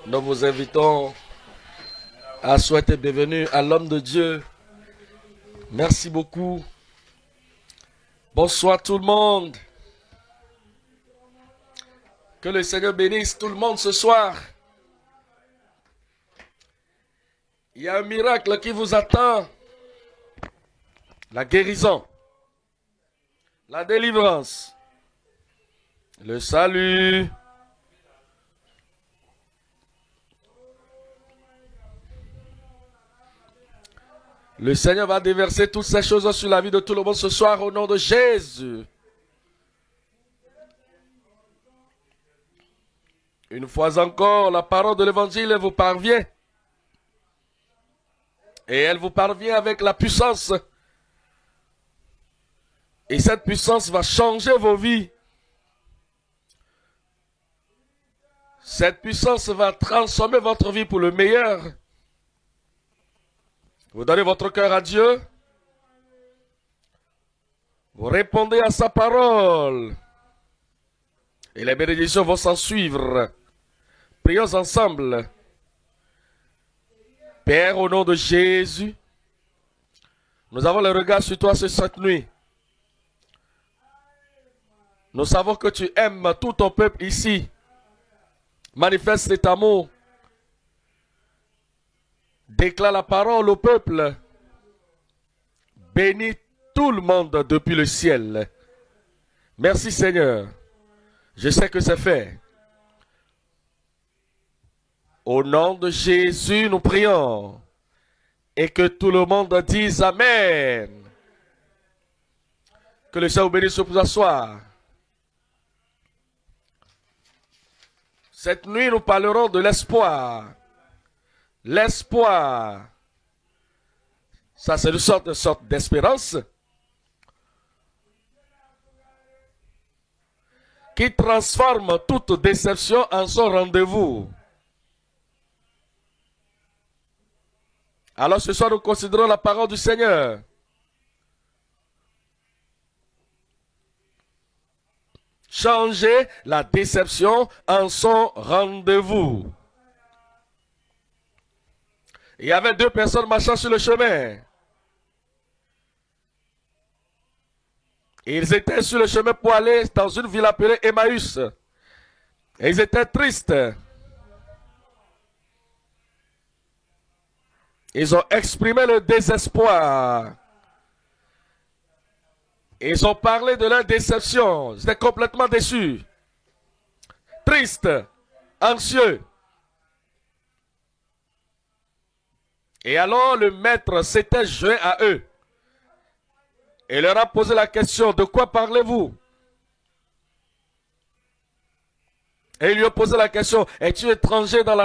Nous vous invitons à souhaiter bienvenue à l'homme de Dieu. Merci beaucoup. Bonsoir tout le monde. Que le Seigneur bénisse tout le monde ce soir. Il y a un miracle qui vous attend. La guérison. La délivrance. Le salut. Le Seigneur va déverser toutes ces choses sur la vie de tout le monde ce soir au nom de Jésus. Une fois encore, la parole de l'évangile vous parvient. Et elle vous parvient avec la puissance. Et cette puissance va changer vos vies. Cette puissance va transformer votre vie pour le meilleur. Vous donnez votre cœur à Dieu. Vous répondez à sa parole. Et les bénédictions vont s'en suivre. Prions ensemble. Père, au nom de Jésus, nous avons le regard sur toi cette nuit. Nous savons que tu aimes tout ton peuple ici. Manifeste cet amour. Déclare la parole au peuple. Bénis tout le monde depuis le ciel. Merci Seigneur. Je sais que c'est fait. Au nom de Jésus, nous prions. Et que tout le monde dise Amen. Que le Seigneur vous bénisse pour s'asseoir. Cette nuit, nous parlerons de l'espoir. L'espoir. Ça, c'est une sorte d'espérance qui transforme toute déception en son rendez-vous. Alors ce soir, nous considérons la parole du Seigneur. Changer la déception en son rendez-vous. Il y avait deux personnes marchant sur le chemin. Ils étaient sur le chemin pour aller dans une ville appelée Emmaüs. Et ils étaient tristes. Ils ont exprimé le désespoir. Ils ont parlé de leur déception. Ils étaient complètement déçus. Tristes. Anxieux. Et alors le maître s'était joint à eux. Et leur a posé la question, de quoi parlez-vous? Et il lui a posé la question, es-tu étranger dans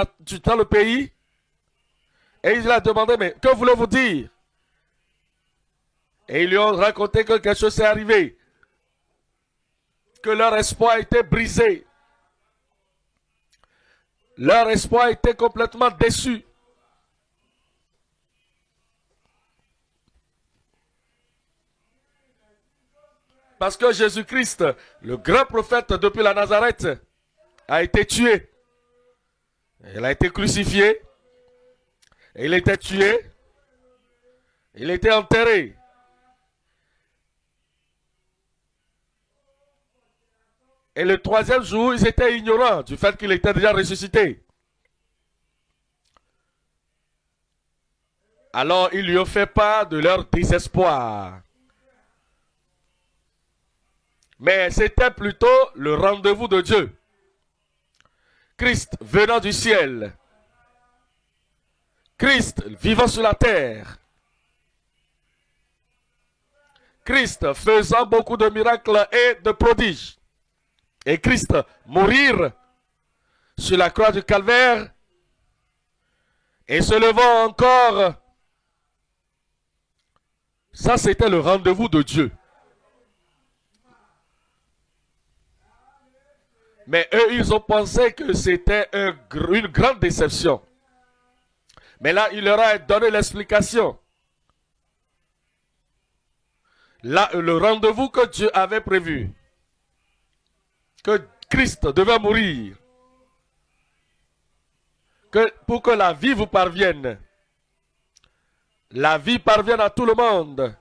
le pays? Et il lui a demandé, mais que voulez-vous dire? Et ils lui ont raconté que quelque chose s'est arrivé. Que leur espoir était brisé. Leur espoir était complètement déçu. Parce que Jésus-Christ, le grand prophète depuis la Nazareth, a été tué. Il a été crucifié. Il a été tué. Il a été enterré. Et le troisième jour, ils étaient ignorants du fait qu'il était déjà ressuscité. Alors, ils lui ont fait part de leur désespoir. Mais c'était plutôt le rendez-vous de Dieu. Christ venant du ciel. Christ vivant sur la terre. Christ faisant beaucoup de miracles et de prodiges. Et Christ mourir sur la croix du calvaire et se levant encore. Ça, c'était le rendez-vous de Dieu. Mais eux, ils ont pensé que c'était une grande déception. Mais là, il leur a donné l'explication. Là, le rendez-vous que Dieu avait prévu. Que Christ devait mourir. pour que la vie vous parvienne. La vie parvienne à tout le monde.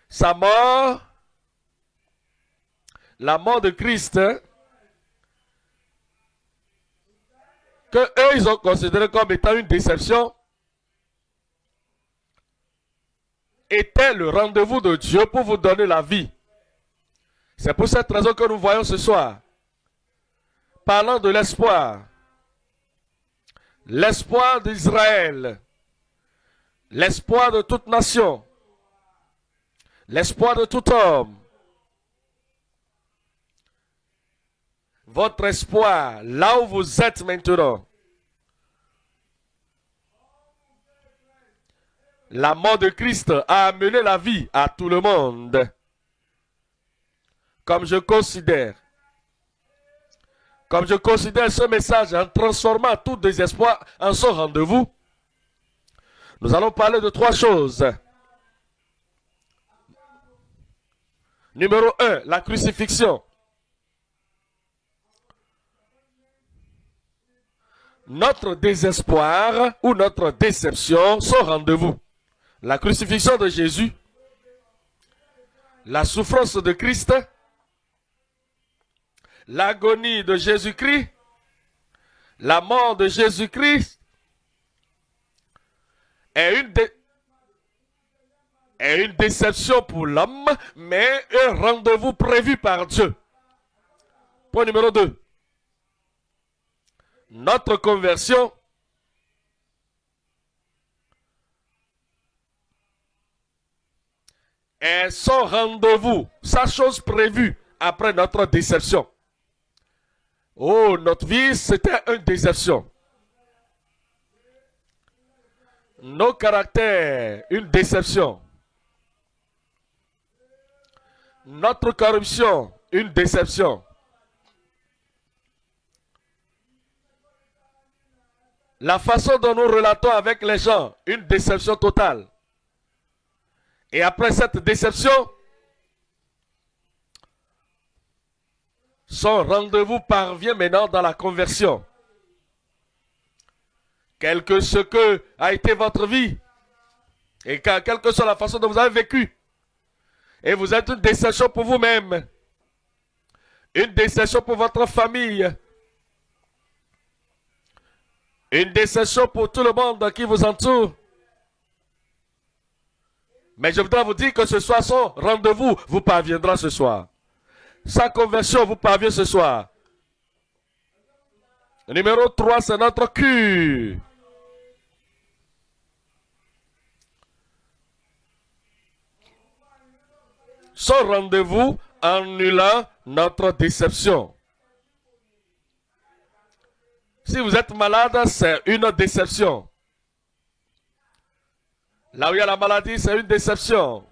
Sa mort, la mort de Christ, que eux ils ont considéré comme étant une déception, était le rendez-vous de Dieu pour vous donner la vie. C'est pour cette raison que nous voyons ce soir, parlant de l'espoir. L'espoir d'Israël, l'espoir de toute nation, l'espoir de tout homme. Votre espoir, là où vous êtes maintenant. La mort de Christ a amené la vie à tout le monde. Comme je considère ce message en transformant tout désespoir en son rendez-vous, nous allons parler de 3 choses. Numéro 1, la crucifixion. Notre désespoir ou notre déception, son rendez-vous. La crucifixion de Jésus, la souffrance de Christ, l'agonie de Jésus-Christ, la mort de Jésus-Christ est une déception pour l'homme, mais un rendez-vous prévu par Dieu. Point numéro 2. Notre conversion est son rendez-vous, sa chose prévue après notre déception. Oh, notre vie, c'était une déception. Nos caractères, une déception. Notre corruption, une déception. La façon dont nous relatons avec les gens, une déception totale. Et après cette déception, son rendez-vous parvient maintenant dans la conversion. Quel que ce que a été votre vie, et quelle que soit la façon dont vous avez vécu, et vous êtes une déception pour vous-même, une déception pour votre famille, une déception pour tout le monde qui vous entoure. Mais je voudrais vous dire que ce soir, son rendez-vous vous parviendra ce soir. Sa conversion vous parvient ce soir. Numéro 3, c'est notre cure. Son rendez-vous annulant notre déception. Si vous êtes malade, c'est une déception. Là où il y a la maladie, c'est une déception.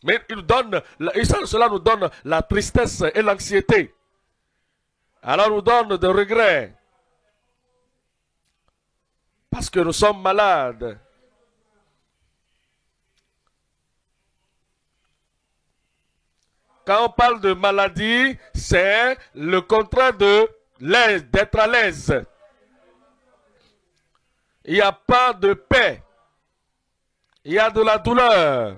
Mais cela nous donne la tristesse et l'anxiété. Alors nous donne des regrets. Parce que nous sommes malades. Quand on parle de maladie, c'est le contraire de l'aise, d'être à l'aise. Il n'y a pas de paix. Il y a de la douleur.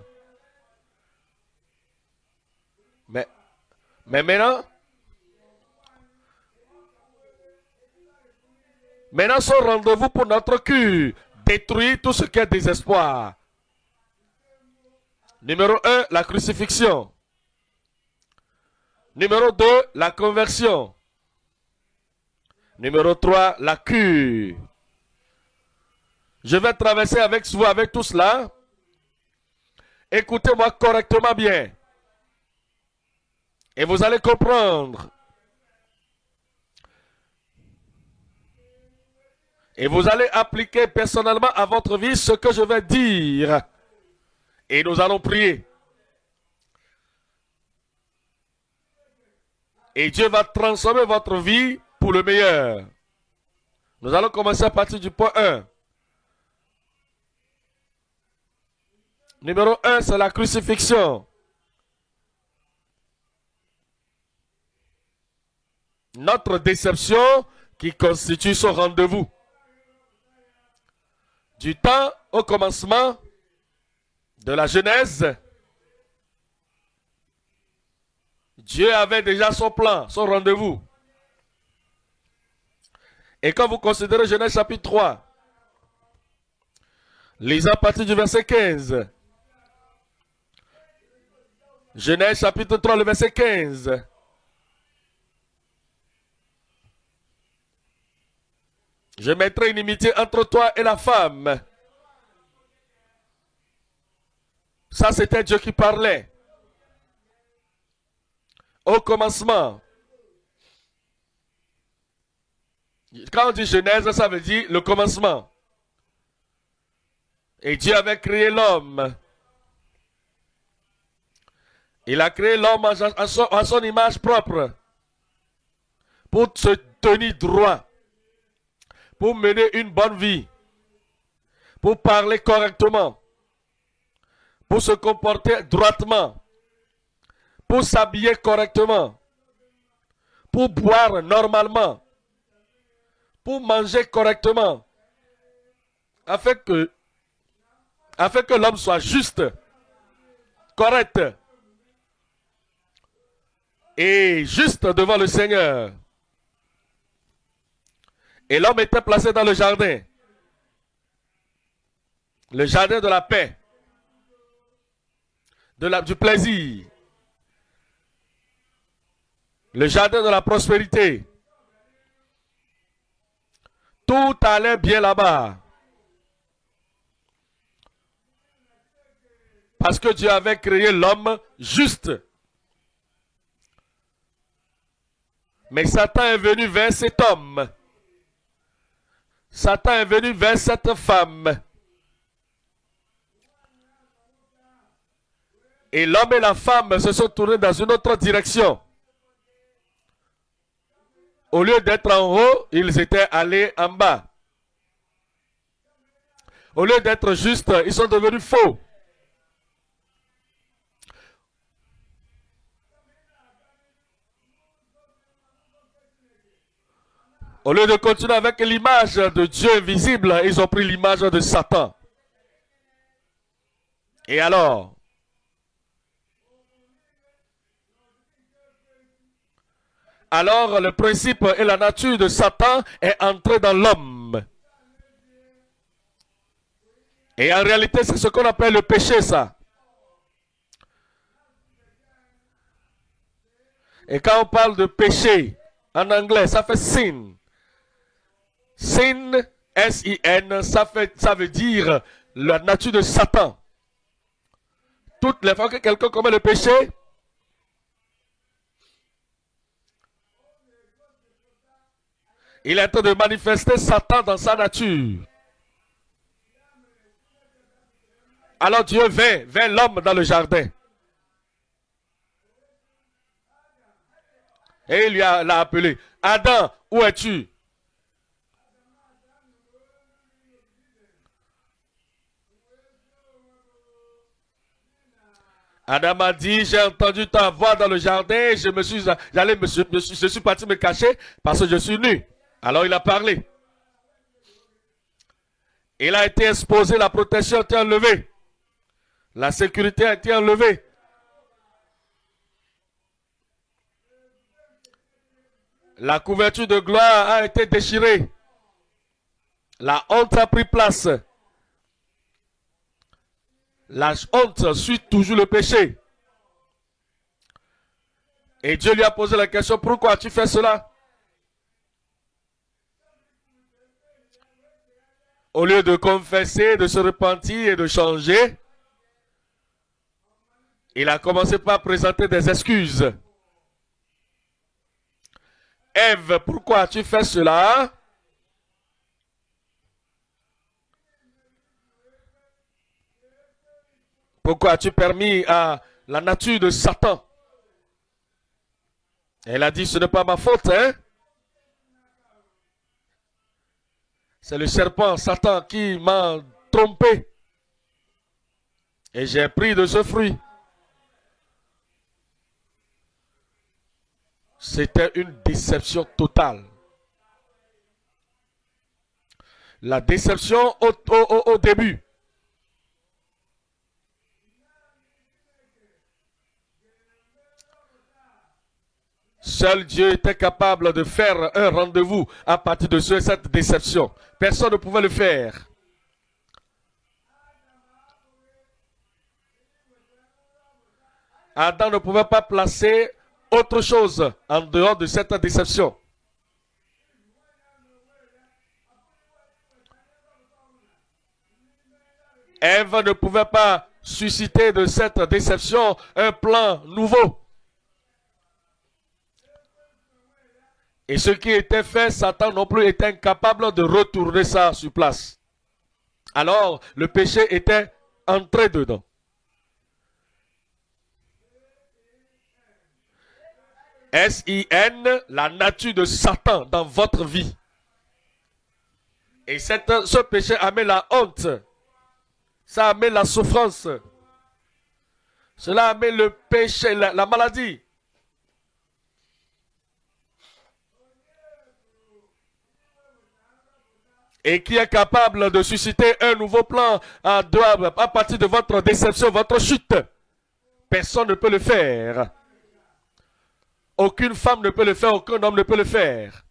Mais maintenant son rendez-vous pour notre cure détruit tout ce qui est désespoir. Numéro 1, la crucifixion. Numéro 2, la conversion. Numéro 3, la cure. Je vais traverser avec vous, avec tout cela. Écoutez-moi correctement bien. Et vous allez comprendre. Et vous allez appliquer personnellement à votre vie ce que je vais dire. Et nous allons prier. Et Dieu va transformer votre vie pour le meilleur. Nous allons commencer à partir du point 1. Numéro 1, c'est la crucifixion. Notre déception qui constitue son rendez-vous. Du temps au commencement de la Genèse, Dieu avait déjà son plan, son rendez-vous. Et quand vous considérez Genèse chapitre 3, lisez à partir du verset 15. Genèse chapitre 3, le verset 15. Je mettrai une inimitié entre toi et la femme. Ça, c'était Dieu qui parlait. Au commencement. Quand on dit Genèse, ça veut dire le commencement. Et Dieu avait créé l'homme. Il a créé l'homme à son image propre. Pour se tenir droit. Pour mener une bonne vie. Pour parler correctement. Pour se comporter droitement. Pour s'habiller correctement. Pour boire normalement. Pour manger correctement. Afin que l'homme soit juste. Correct. Et juste devant le Seigneur. Et l'homme était placé dans le jardin. Le jardin de la paix. Du plaisir. Le jardin de la prospérité. Tout allait bien là-bas. Parce que Dieu avait créé l'homme juste. Mais Satan est venu vers cet homme. Satan est venu vers cette femme. Et l'homme et la femme se sont tournés dans une autre direction. Au lieu d'être en haut, ils étaient allés en bas. Au lieu d'être justes, ils sont devenus faux. Au lieu de continuer avec l'image de Dieu visible, ils ont pris l'image de Satan. Et alors, le principe et la nature de Satan est entré dans l'homme. Et en réalité, c'est ce qu'on appelle le péché, ça. Et quand on parle de péché, en anglais, ça fait sin. Sin, S-I-N, ça veut dire la nature de Satan. Toutes les fois que quelqu'un commet le péché, il est en train de manifester Satan dans sa nature. Alors Dieu vint vers l'homme dans le jardin. Et il l'a appelé. Adam, où es-tu? Adam a dit, j'ai entendu ta voix dans le jardin, je suis parti me cacher parce que je suis nu. Alors il a parlé. Il a été exposé, la protection a été enlevée. La sécurité a été enlevée. La couverture de gloire a été déchirée. La honte a pris place. La honte suit toujours le péché. Et Dieu lui a posé la question, pourquoi tu fais cela? Au lieu de confesser, de se repentir et de changer, il a commencé par présenter des excuses. Ève, pourquoi tu fais cela? Pourquoi as-tu permis à la nature de Satan? Elle a dit, ce n'est pas ma faute, hein? C'est le serpent, Satan, qui m'a trompé. Et j'ai pris de ce fruit. C'était une déception totale. la déception au début. Seul Dieu était capable de faire un rendez-vous à partir de cette déception. Personne ne pouvait le faire. Adam ne pouvait pas placer autre chose en dehors de cette déception. Ève ne pouvait pas susciter de cette déception un plan nouveau. Et ce qui était fait, Satan non plus était incapable de retourner ça sur place. Alors, le péché était entré dedans. S-I-N, la nature de Satan dans votre vie. Et ce péché amène la honte. Ça amène la souffrance. Cela amène le péché, la maladie. Et qui est capable de susciter un nouveau plan à partir de votre déception, votre chute. Personne ne peut le faire. Aucune femme ne peut le faire, aucun homme ne peut le faire.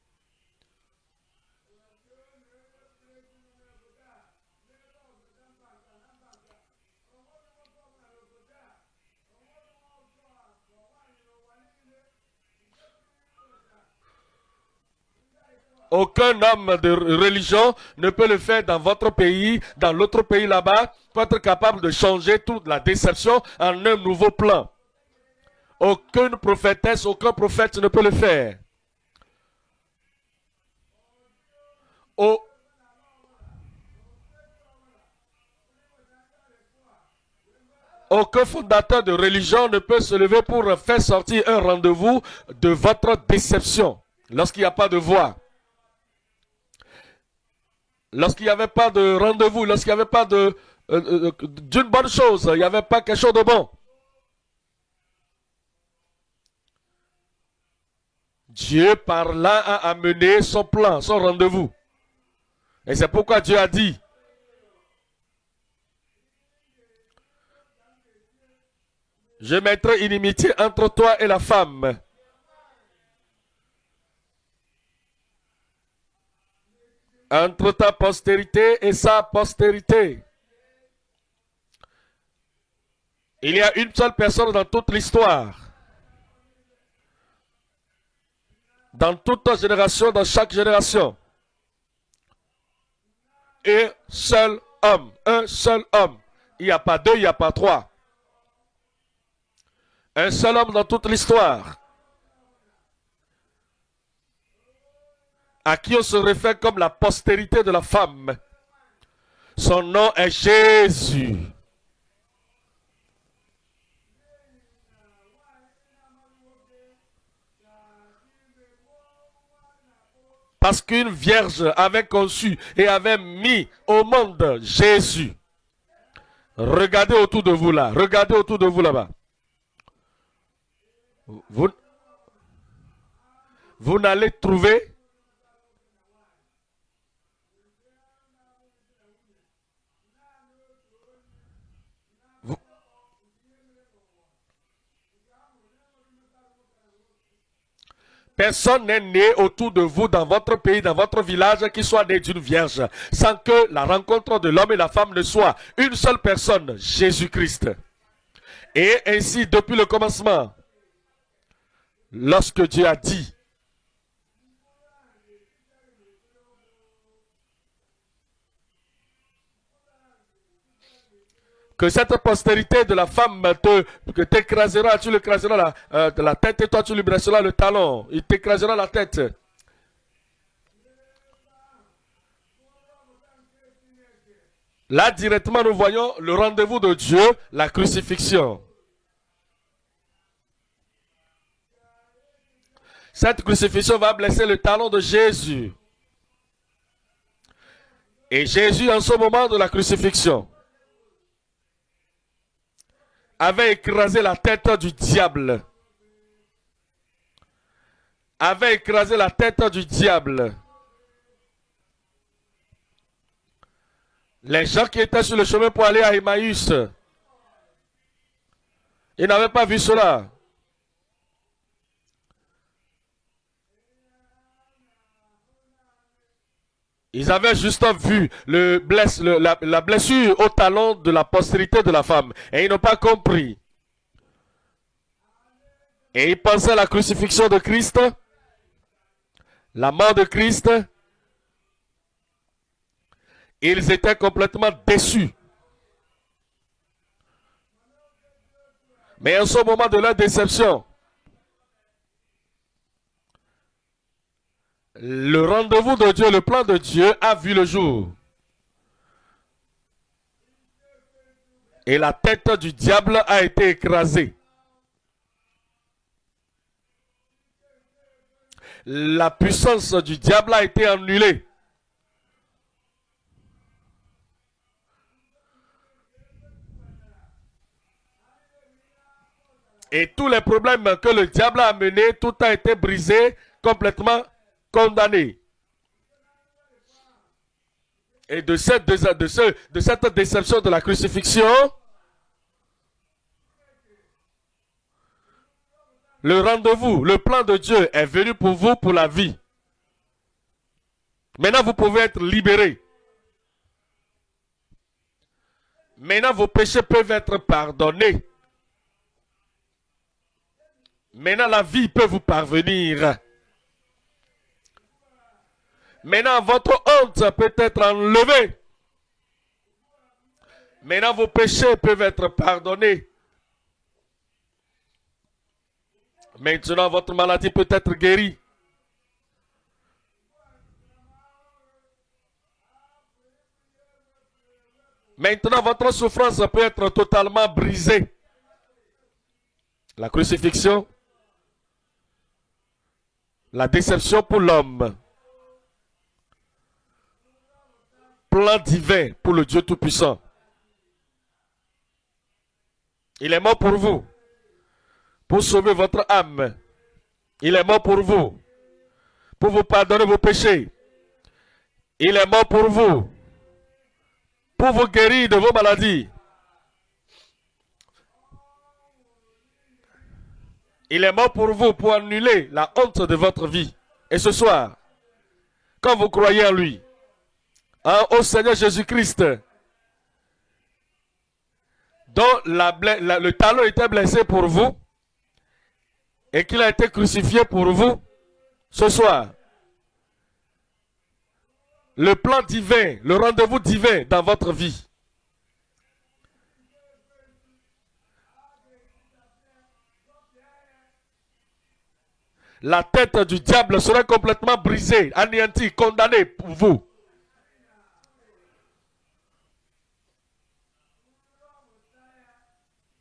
Aucun homme de religion ne peut le faire dans votre pays, dans l'autre pays là-bas, pour être capable de changer toute la déception en un nouveau plan. Aucune prophétesse, aucun prophète ne peut le faire. Aucun fondateur de religion ne peut se lever pour faire sortir un rendez-vous de votre déception lorsqu'il n'y a pas de voix. Lorsqu'il n'y avait pas de rendez-vous, lorsqu'il n'y avait pas d'une bonne chose, il n'y avait pas quelque chose de bon. Dieu par là a amené son plan, son rendez-vous. Et c'est pourquoi Dieu a dit, je mettrai inimitié entre toi et la femme. Entre ta postérité et sa postérité. Il y a une seule personne dans toute l'histoire. Dans toute génération, dans chaque génération. Un seul homme. Un seul homme. Il n'y a pas deux, il n'y a pas trois. Un seul homme dans toute l'histoire. À qui on se réfère comme la postérité de la femme. Son nom est Jésus. Parce qu'une vierge avait conçu et avait mis au monde Jésus. Regardez autour de vous là. Regardez autour de vous là-bas. Vous n'allez trouver personne n'est né autour de vous, dans votre pays, dans votre village, qui soit né d'une vierge, sans que la rencontre de l'homme et la femme ne soit une seule personne, Jésus-Christ. Et ainsi, depuis le commencement, lorsque Dieu a dit, que cette postérité de la femme t'écrasera, tu l'écraseras la tête et toi tu lui briseras le talon. Il t'écrasera la tête. Là, directement, nous voyons le rendez-vous de Dieu, la crucifixion. Cette crucifixion va blesser le talon de Jésus. Et Jésus, en ce moment de la crucifixion, avait écrasé la tête du diable. Avait écrasé la tête du diable. Les gens qui étaient sur le chemin pour aller à Emmaüs, ils n'avaient pas vu cela. Ils avaient juste vu la blessure au talon de la postérité de la femme. Et ils n'ont pas compris. Et ils pensaient à la crucifixion de Christ, la mort de Christ. Ils étaient complètement déçus. Mais en ce moment de leur déception, le rendez-vous de Dieu, le plan de Dieu a vu le jour. Et la tête du diable a été écrasée. La puissance du diable a été annulée. Et tous les problèmes que le diable a amenés, tout a été brisé, complètement condamné. Et de cette déception de la crucifixion, le rendez-vous, le plan de Dieu est venu pour vous pour la vie. Maintenant, vous pouvez être libérés. Maintenant, vos péchés peuvent être pardonnés. Maintenant, la vie peut vous parvenir. Maintenant, votre honte peut être enlevée. Maintenant, vos péchés peuvent être pardonnés. Maintenant, votre maladie peut être guérie. Maintenant, votre souffrance peut être totalement brisée. La crucifixion, la déception pour l'homme. Plan divin pour le Dieu Tout-Puissant. Il est mort pour vous, pour sauver votre âme. Il est mort pour vous pardonner vos péchés. Il est mort pour vous guérir de vos maladies. Il est mort pour vous pour annuler la honte de votre vie. Et ce soir, quand vous croyez en lui, au Seigneur Jésus-Christ, dont le talon était blessé pour vous et qu'il a été crucifié pour vous, ce soir, le plan divin, le rendez-vous divin dans votre vie. La tête du diable sera complètement brisée, anéantie, condamnée pour vous.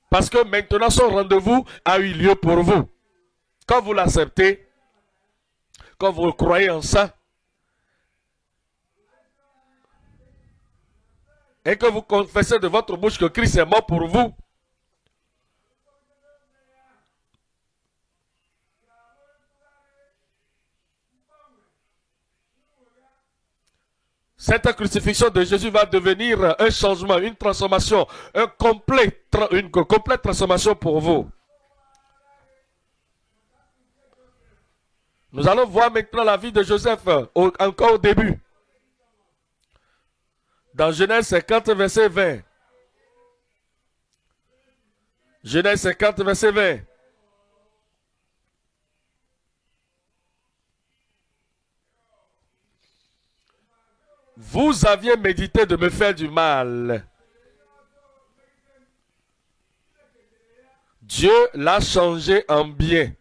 Parce que maintenant son rendez-vous a eu lieu pour vous. Quand vous l'acceptez, quand vous croyez en ça, et que vous confessez de votre bouche que Christ est mort pour vous, cette crucifixion de Jésus va devenir un changement, une transformation, une complète transformation pour vous. Nous allons voir maintenant la vie de Joseph, encore au début. Dans Genèse 50, verset 20. Genèse 50, verset 20. Vous aviez médité de me faire du mal. Dieu l'a changé en bien.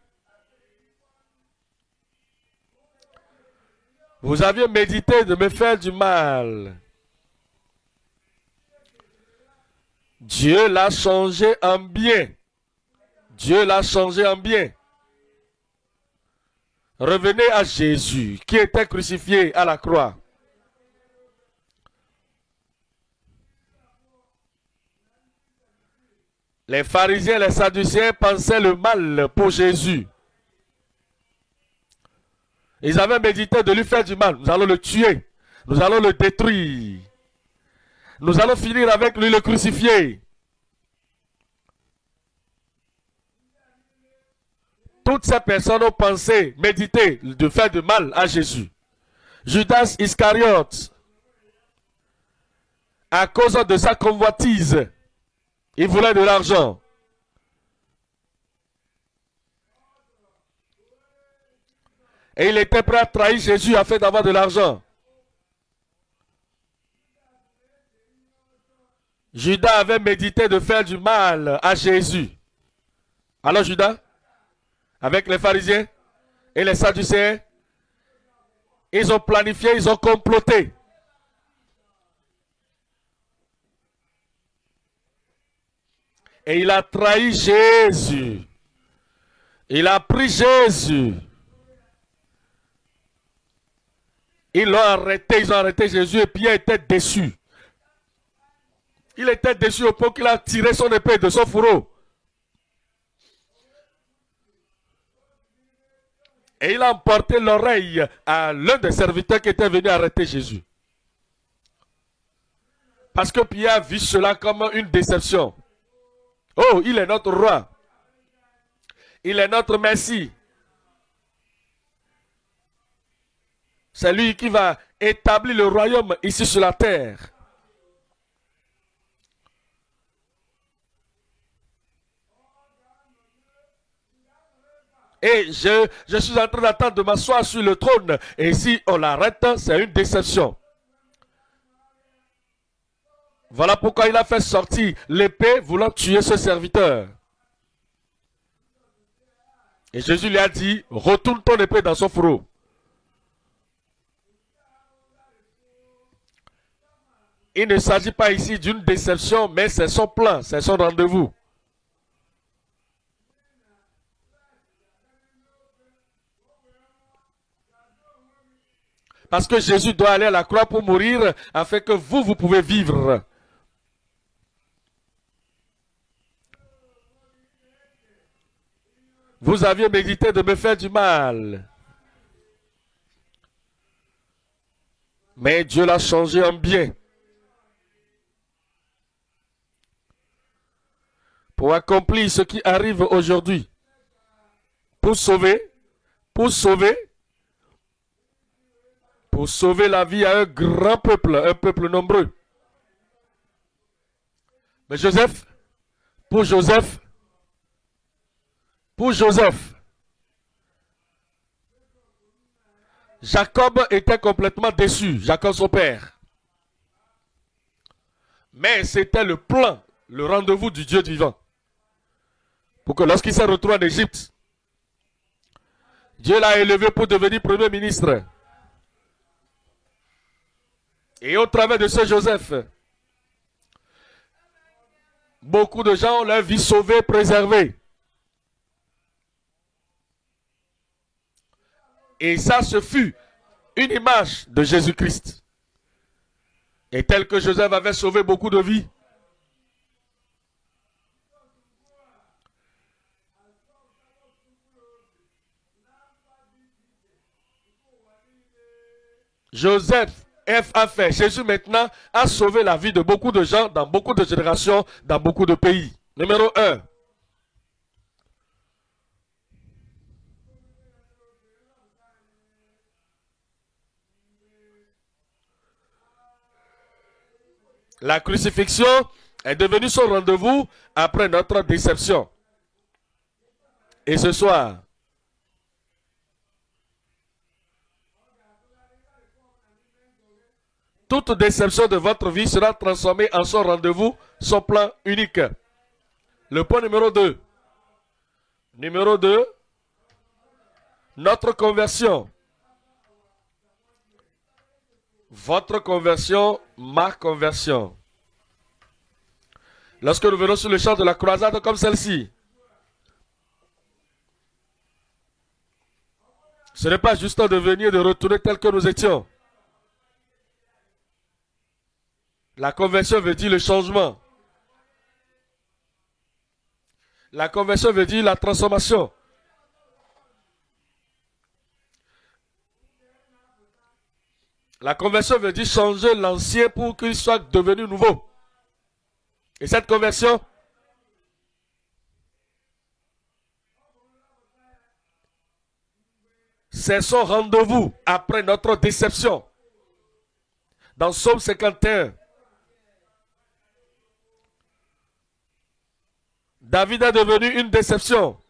Vous aviez médité de me faire du mal. Dieu l'a changé en bien. Dieu l'a changé en bien. Revenez à Jésus qui était crucifié à la croix. Les pharisiens et les sadducéens pensaient le mal pour Jésus. Ils avaient médité de lui faire du mal. Nous allons le tuer. Nous allons le détruire. Nous allons finir avec lui le crucifié. Toutes ces personnes ont pensé, médité de faire du mal à Jésus. Judas Iscariote, à cause de sa convoitise, il voulait de l'argent. Et il était prêt à trahir Jésus afin d'avoir de l'argent. Judas avait médité de faire du mal à Jésus. Alors Judas, avec les pharisiens et les sadducéens, ils ont planifié, ils ont comploté. Et il a trahi Jésus. Il a pris Jésus. Ils l'ont arrêté, ils ont arrêté Jésus et Pierre était déçu. Il était déçu au point qu'il a tiré son épée de son fourreau. Et il a emporté l'oreille à l'un des serviteurs qui était venu arrêter Jésus. Parce que Pierre a vu cela comme une déception. Oh, il est notre roi. Il est notre Messie. C'est lui qui va établir le royaume ici sur la terre. Et je suis en train d'attendre de m'asseoir sur le trône. Et si on l'arrête, c'est une déception. Voilà pourquoi il a fait sortir l'épée voulant tuer ce serviteur. Et Jésus lui a dit, retourne ton épée dans son fourreau. Il ne s'agit pas ici d'une déception, mais c'est son plan, c'est son rendez-vous. Parce que Jésus doit aller à la croix pour mourir, afin que vous pouvez vivre. Vous aviez médité de me faire du mal. Mais Dieu l'a changé en bien. Pour accomplir ce qui arrive aujourd'hui. Pour sauver la vie à un grand peuple, un peuple nombreux. Mais pour Joseph, Jacob était complètement déçu, Jacob son père. Mais c'était le plan, le rendez-vous du Dieu vivant. Pour que lorsqu'il s'est retrouvé en Égypte, Dieu l'a élevé pour devenir premier ministre. Et au travers de ce Joseph, beaucoup de gens ont leur vie sauvée, préservée. Et ça, ce fut une image de Jésus-Christ. Et tel que Joseph avait sauvé beaucoup de vies, Joseph a fait. Jésus maintenant a sauvé la vie de beaucoup de gens dans beaucoup de générations, dans beaucoup de pays. Numéro 1. La crucifixion est devenue son rendez-vous après notre déception. Et ce soir, toute déception de votre vie sera transformée en son rendez-vous, son plan unique. Le point numéro 2. Numéro 2, notre conversion. Votre conversion, ma conversion. Lorsque nous venons sur le champ de la croisade comme celle-ci, ce n'est pas juste de venir de retourner tel que nous étions. La conversion veut dire le changement. La conversion veut dire la transformation. La conversion veut dire changer l'ancien pour qu'il soit devenu nouveau. Et cette conversion, c'est son rendez-vous après notre déception. Dans Psaume 51, David est devenu une déception.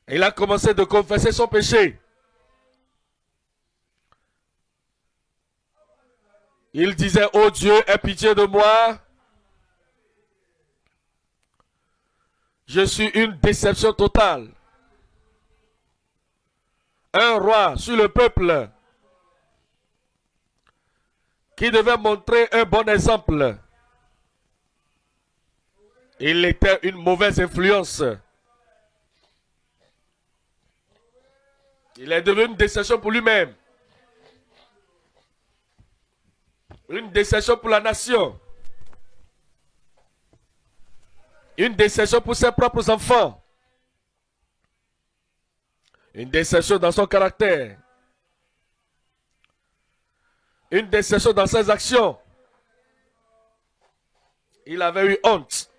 Il a commencé de confesser son péché. Il disait, oh Dieu, aie pitié de moi. Je suis une déception totale. Un roi sur le peuple qui devait montrer un bon exemple. Il était une mauvaise influence. Il est devenu une déception pour lui-même. Une déception pour la nation. Une déception pour ses propres enfants. Une déception dans son caractère. Une déception dans ses actions. Il avait eu honte.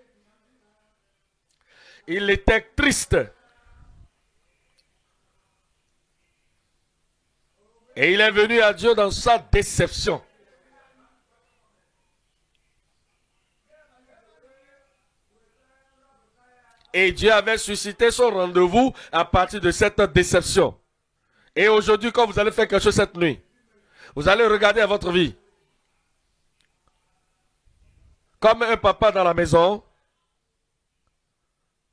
Il était triste. Et il est venu à Dieu dans sa déception. Et Dieu avait suscité son rendez-vous à partir de cette déception. Et aujourd'hui, quand vous allez faire quelque chose cette nuit, vous allez regarder à votre vie. Comme un papa dans la maison,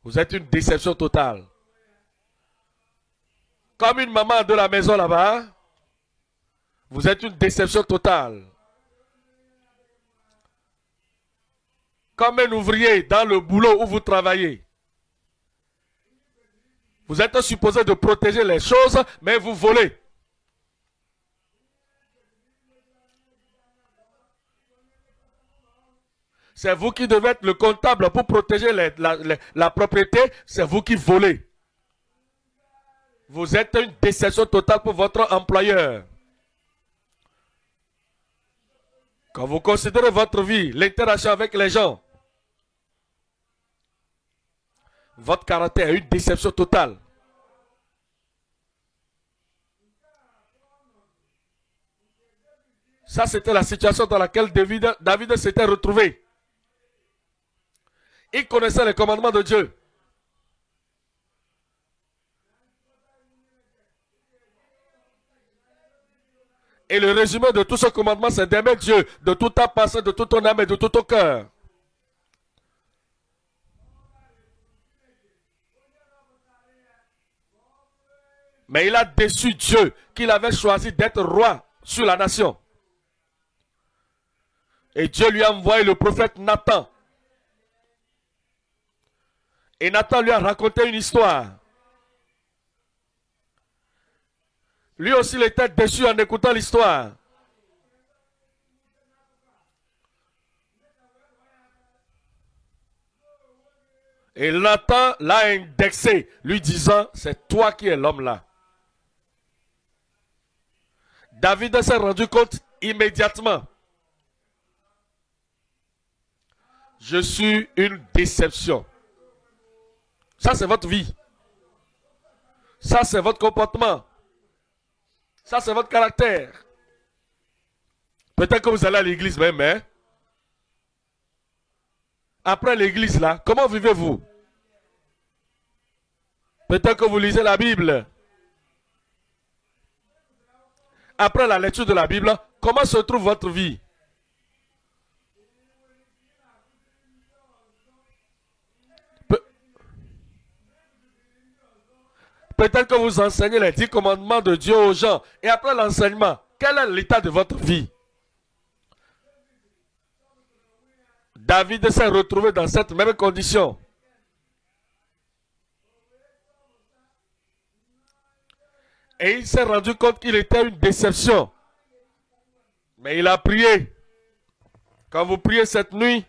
vous êtes une déception totale. Comme une maman de la maison là-bas, vous êtes une déception totale. Comme un ouvrier dans le boulot où vous travaillez. Vous êtes supposé de protéger les choses, mais vous volez. C'est vous qui devez être le comptable pour protéger la propriété, c'est vous qui volez. Vous êtes une déception totale pour votre employeur. Quand vous considérez votre vie, l'interaction avec les gens, votre caractère est une déception totale. Ça, c'était la situation dans laquelle David s'était retrouvé. Il connaissait les commandements de Dieu. Et le résumé de tout ce commandement, c'est d'aimer Dieu de toute ta pensée, de toute ton âme et de tout ton cœur. Mais il a déçu Dieu qu'il avait choisi d'être roi sur la nation. Et Dieu lui a envoyé le prophète Nathan. Et Nathan lui a raconté une histoire. Lui aussi, il était déçu en écoutant l'histoire. Et Nathan l'a indexé, lui disant, c'est toi qui es l'homme là. David s'est rendu compte immédiatement. Je suis une déception. Ça, c'est votre vie. Ça, c'est votre comportement. Ça, c'est votre caractère. Peut-être que vous allez à l'église même, hein? Après l'église, là, comment vivez-vous? Peut-être que vous lisez la Bible. Après la lecture de la Bible, comment se trouve votre vie? Peut-être que vous enseignez les 10 commandements de Dieu aux gens. Et après l'enseignement, quel est l'état de votre vie? David s'est retrouvé dans cette même condition. Et il s'est rendu compte qu'il était une déception. Mais il a prié. Quand vous priez cette nuit,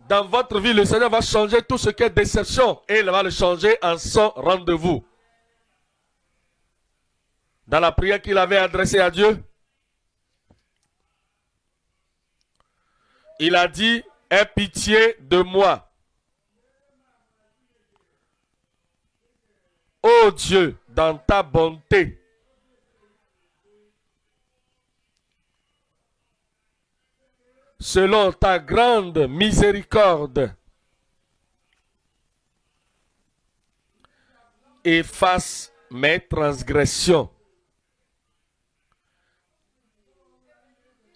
Dans votre vie, le Seigneur va changer tout ce qui est déception et il va le changer en son rendez-vous. Dans la prière qu'il avait adressée à Dieu, il a dit, aie pitié de moi. Ô Dieu, dans ta bonté, selon ta grande miséricorde, efface mes transgressions.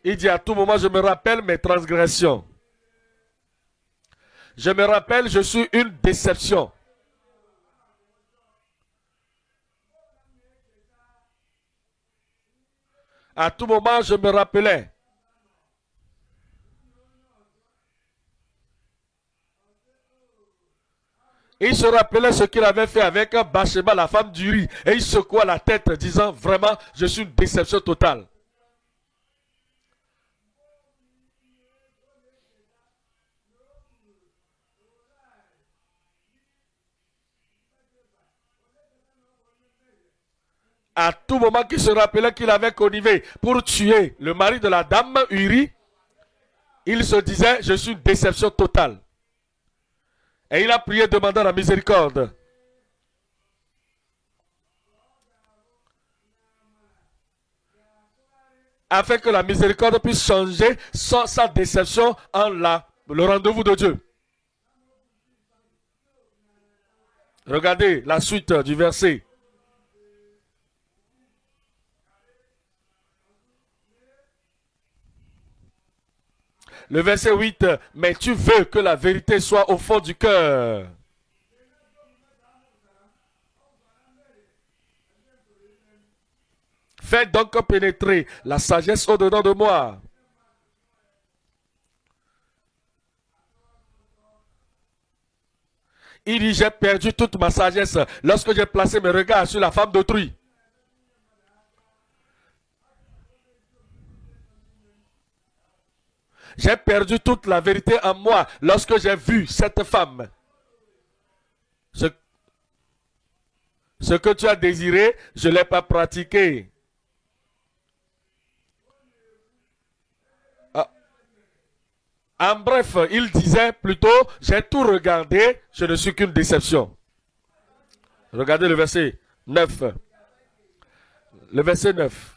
Il dit à tout moment, je me rappelle mes transgressions. Je me rappelle, je suis une déception. À tout moment, je me rappelais. Il se rappelait ce qu'il avait fait avec Bathsheba, la femme d'Uri. Et il secoua la tête, disant, vraiment, je suis une déception totale. À tout moment qu'il se rappelait qu'il avait connivé pour tuer le mari de la dame Uri, il se disait, je suis une déception totale. Et il a prié demandant la miséricorde. Afin que la miséricorde puisse changer sa déception en le rendez-vous de Dieu. Regardez la suite du verset. Le verset 8, mais tu veux que la vérité soit au fond du cœur. Fais donc pénétrer la sagesse au-dedans de moi. Il dit, j'ai perdu toute ma sagesse lorsque j'ai placé mes regards sur la femme d'autrui. J'ai perdu toute la vérité en moi lorsque j'ai vu cette femme. Ce que tu as désiré, je ne l'ai pas pratiqué. En bref, il disait plutôt, j'ai tout regardé, je ne suis qu'une déception. Regardez le verset 9. Le verset 9.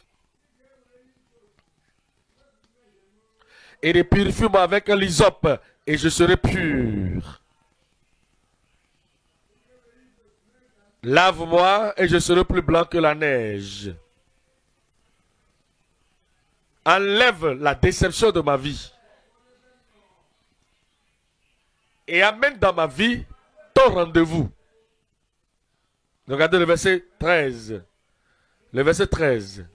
Et purifie-moi avec un hysope, et je serai pur. Lave-moi, et je serai plus blanc que la neige. Enlève la déception de ma vie. Et amène dans ma vie ton rendez-vous. Regardez le verset 13. Le verset 13.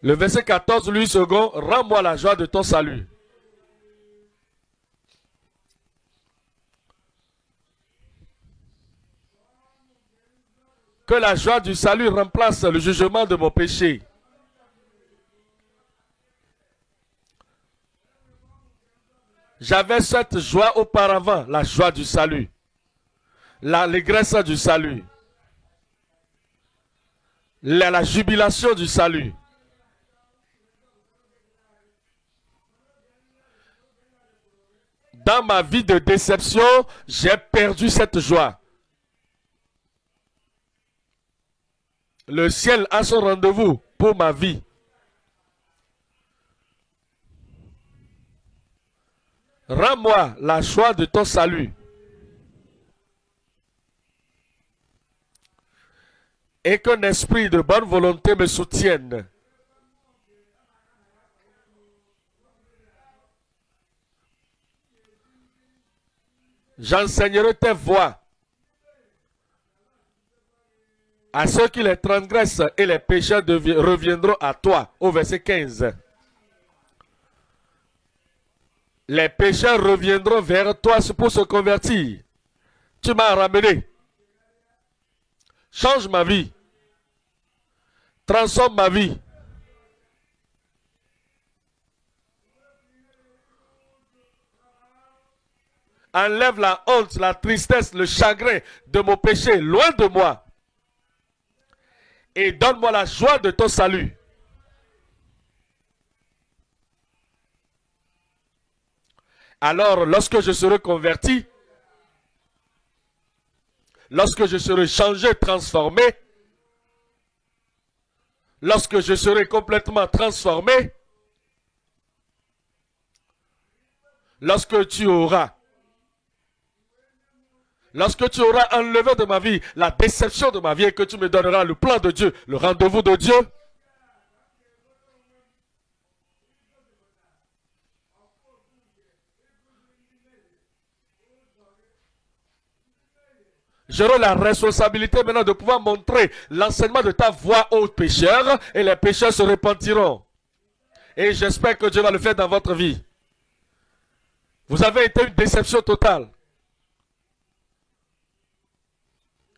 Le verset 14, lui second, rends-moi la joie de ton salut. Que la joie du salut remplace le jugement de mon péché. J'avais cette joie auparavant, la joie du salut. L'allégresse du salut. La jubilation du salut. Dans ma vie de déception, j'ai perdu cette joie. Le ciel a son rendez-vous pour ma vie. Rends-moi la joie de ton salut. Et qu'un esprit de bonne volonté me soutienne. J'enseignerai tes voies à ceux qui les transgressent et les pécheurs reviendront à toi. Au verset 15. Les pécheurs reviendront vers toi pour se convertir. Tu m'as ramené. Change ma vie. Transforme ma vie. Enlève la honte, la tristesse, le chagrin de mon péché loin de moi. Et donne-moi la joie de ton salut. Alors, lorsque je serai converti, lorsque je serai changé, transformé, lorsque je serai complètement transformé, lorsque tu auras enlevé de ma vie la déception de ma vie et que tu me donneras le plan de Dieu, le rendez-vous de Dieu, j'aurai la responsabilité maintenant de pouvoir montrer l'enseignement de ta voix aux pécheurs et les pécheurs se repentiront. Et j'espère que Dieu va le faire dans votre vie. Vous avez été une déception totale.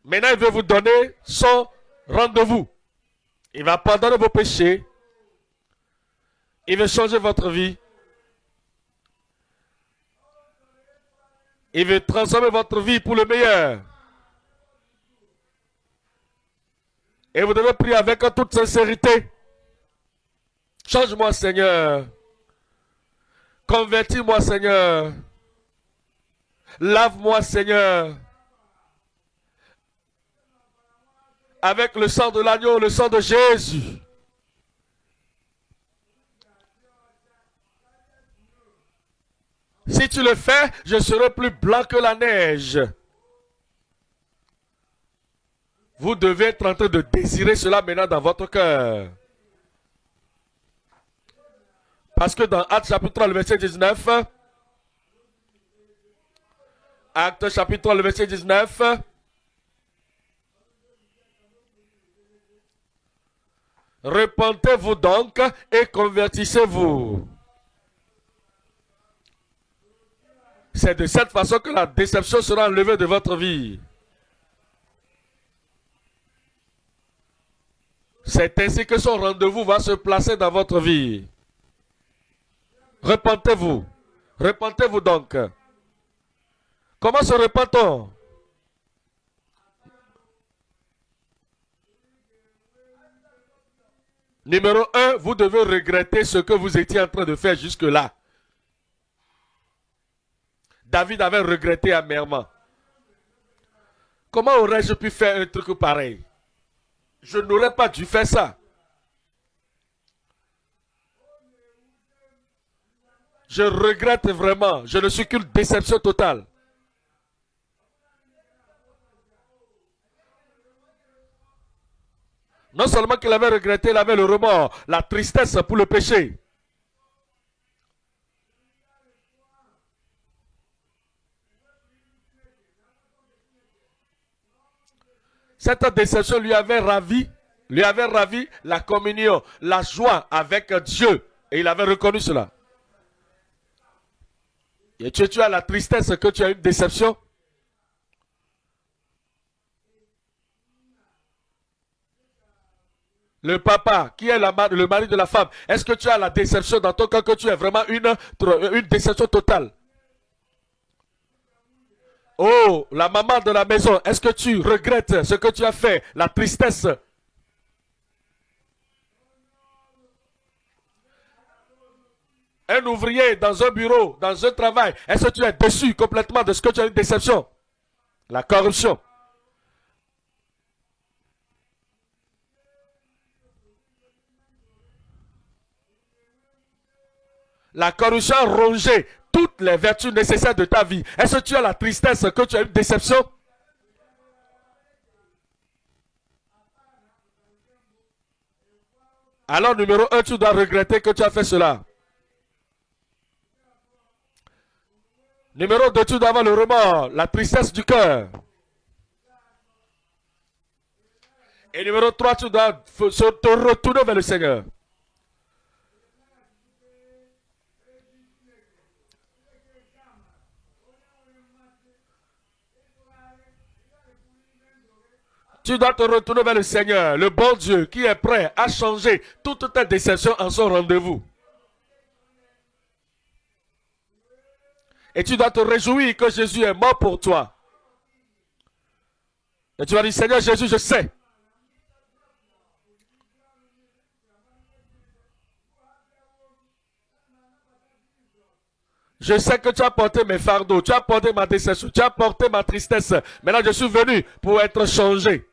Maintenant, il veut vous donner son rendez-vous. Il va pardonner vos péchés. Il veut changer votre vie. Il veut transformer votre vie pour le meilleur. Et vous devez prier avec toute sincérité. Change-moi, Seigneur. Convertis-moi, Seigneur. Lave-moi, Seigneur. Avec le sang de l'agneau, le sang de Jésus. Si tu le fais, je serai plus blanc que la neige. Vous devez être en train de désirer cela maintenant dans votre cœur. Parce que dans Actes chapitre 3, le verset 19, Actes chapitre 3, le verset 19, repentez-vous donc et convertissez-vous. C'est de cette façon que la déception sera enlevée de votre vie. C'est ainsi que son rendez-vous va se placer dans votre vie. Repentez-vous. Repentez-vous donc. Comment se repent-on? Numéro 1, vous devez regretter ce que vous étiez en train de faire jusque-là. David avait regretté amèrement. Comment aurais-je pu faire un truc pareil? Je n'aurais pas dû faire ça. Je regrette vraiment. Je ne suis qu'une déception totale. Non seulement qu'il avait regretté, il avait le remords, la tristesse pour le péché. Cette déception lui avait ravi la communion, la joie avec Dieu. Et il avait reconnu cela. Et tu as la tristesse que tu as une déception. Le papa, qui est le mari de la femme, est-ce que tu as la déception dans ton cœur que tu es vraiment une déception totale? Oh, la maman de la maison, est-ce que tu regrettes ce que tu as fait, la tristesse? Un ouvrier dans un bureau, dans un travail, est-ce que tu es déçu complètement de ce que tu as une déception? La corruption. La corruption a rongé toutes les vertus nécessaires de ta vie. Est-ce que tu as la tristesse que tu as une déception? Alors, numéro 1, tu dois regretter que tu as fait cela. Numéro 2, tu dois avoir le remords, la tristesse du cœur. Et numéro 3, tu dois te retourner vers le Seigneur. Tu dois te retourner vers le Seigneur, le bon Dieu, qui est prêt à changer toute ta déception en son rendez-vous. Et tu dois te réjouir que Jésus est mort pour toi. Et tu vas dire, Seigneur Jésus, je sais. Je sais que tu as porté mes fardeaux, tu as porté ma déception, tu as porté ma tristesse. Maintenant, je suis venu pour être changé.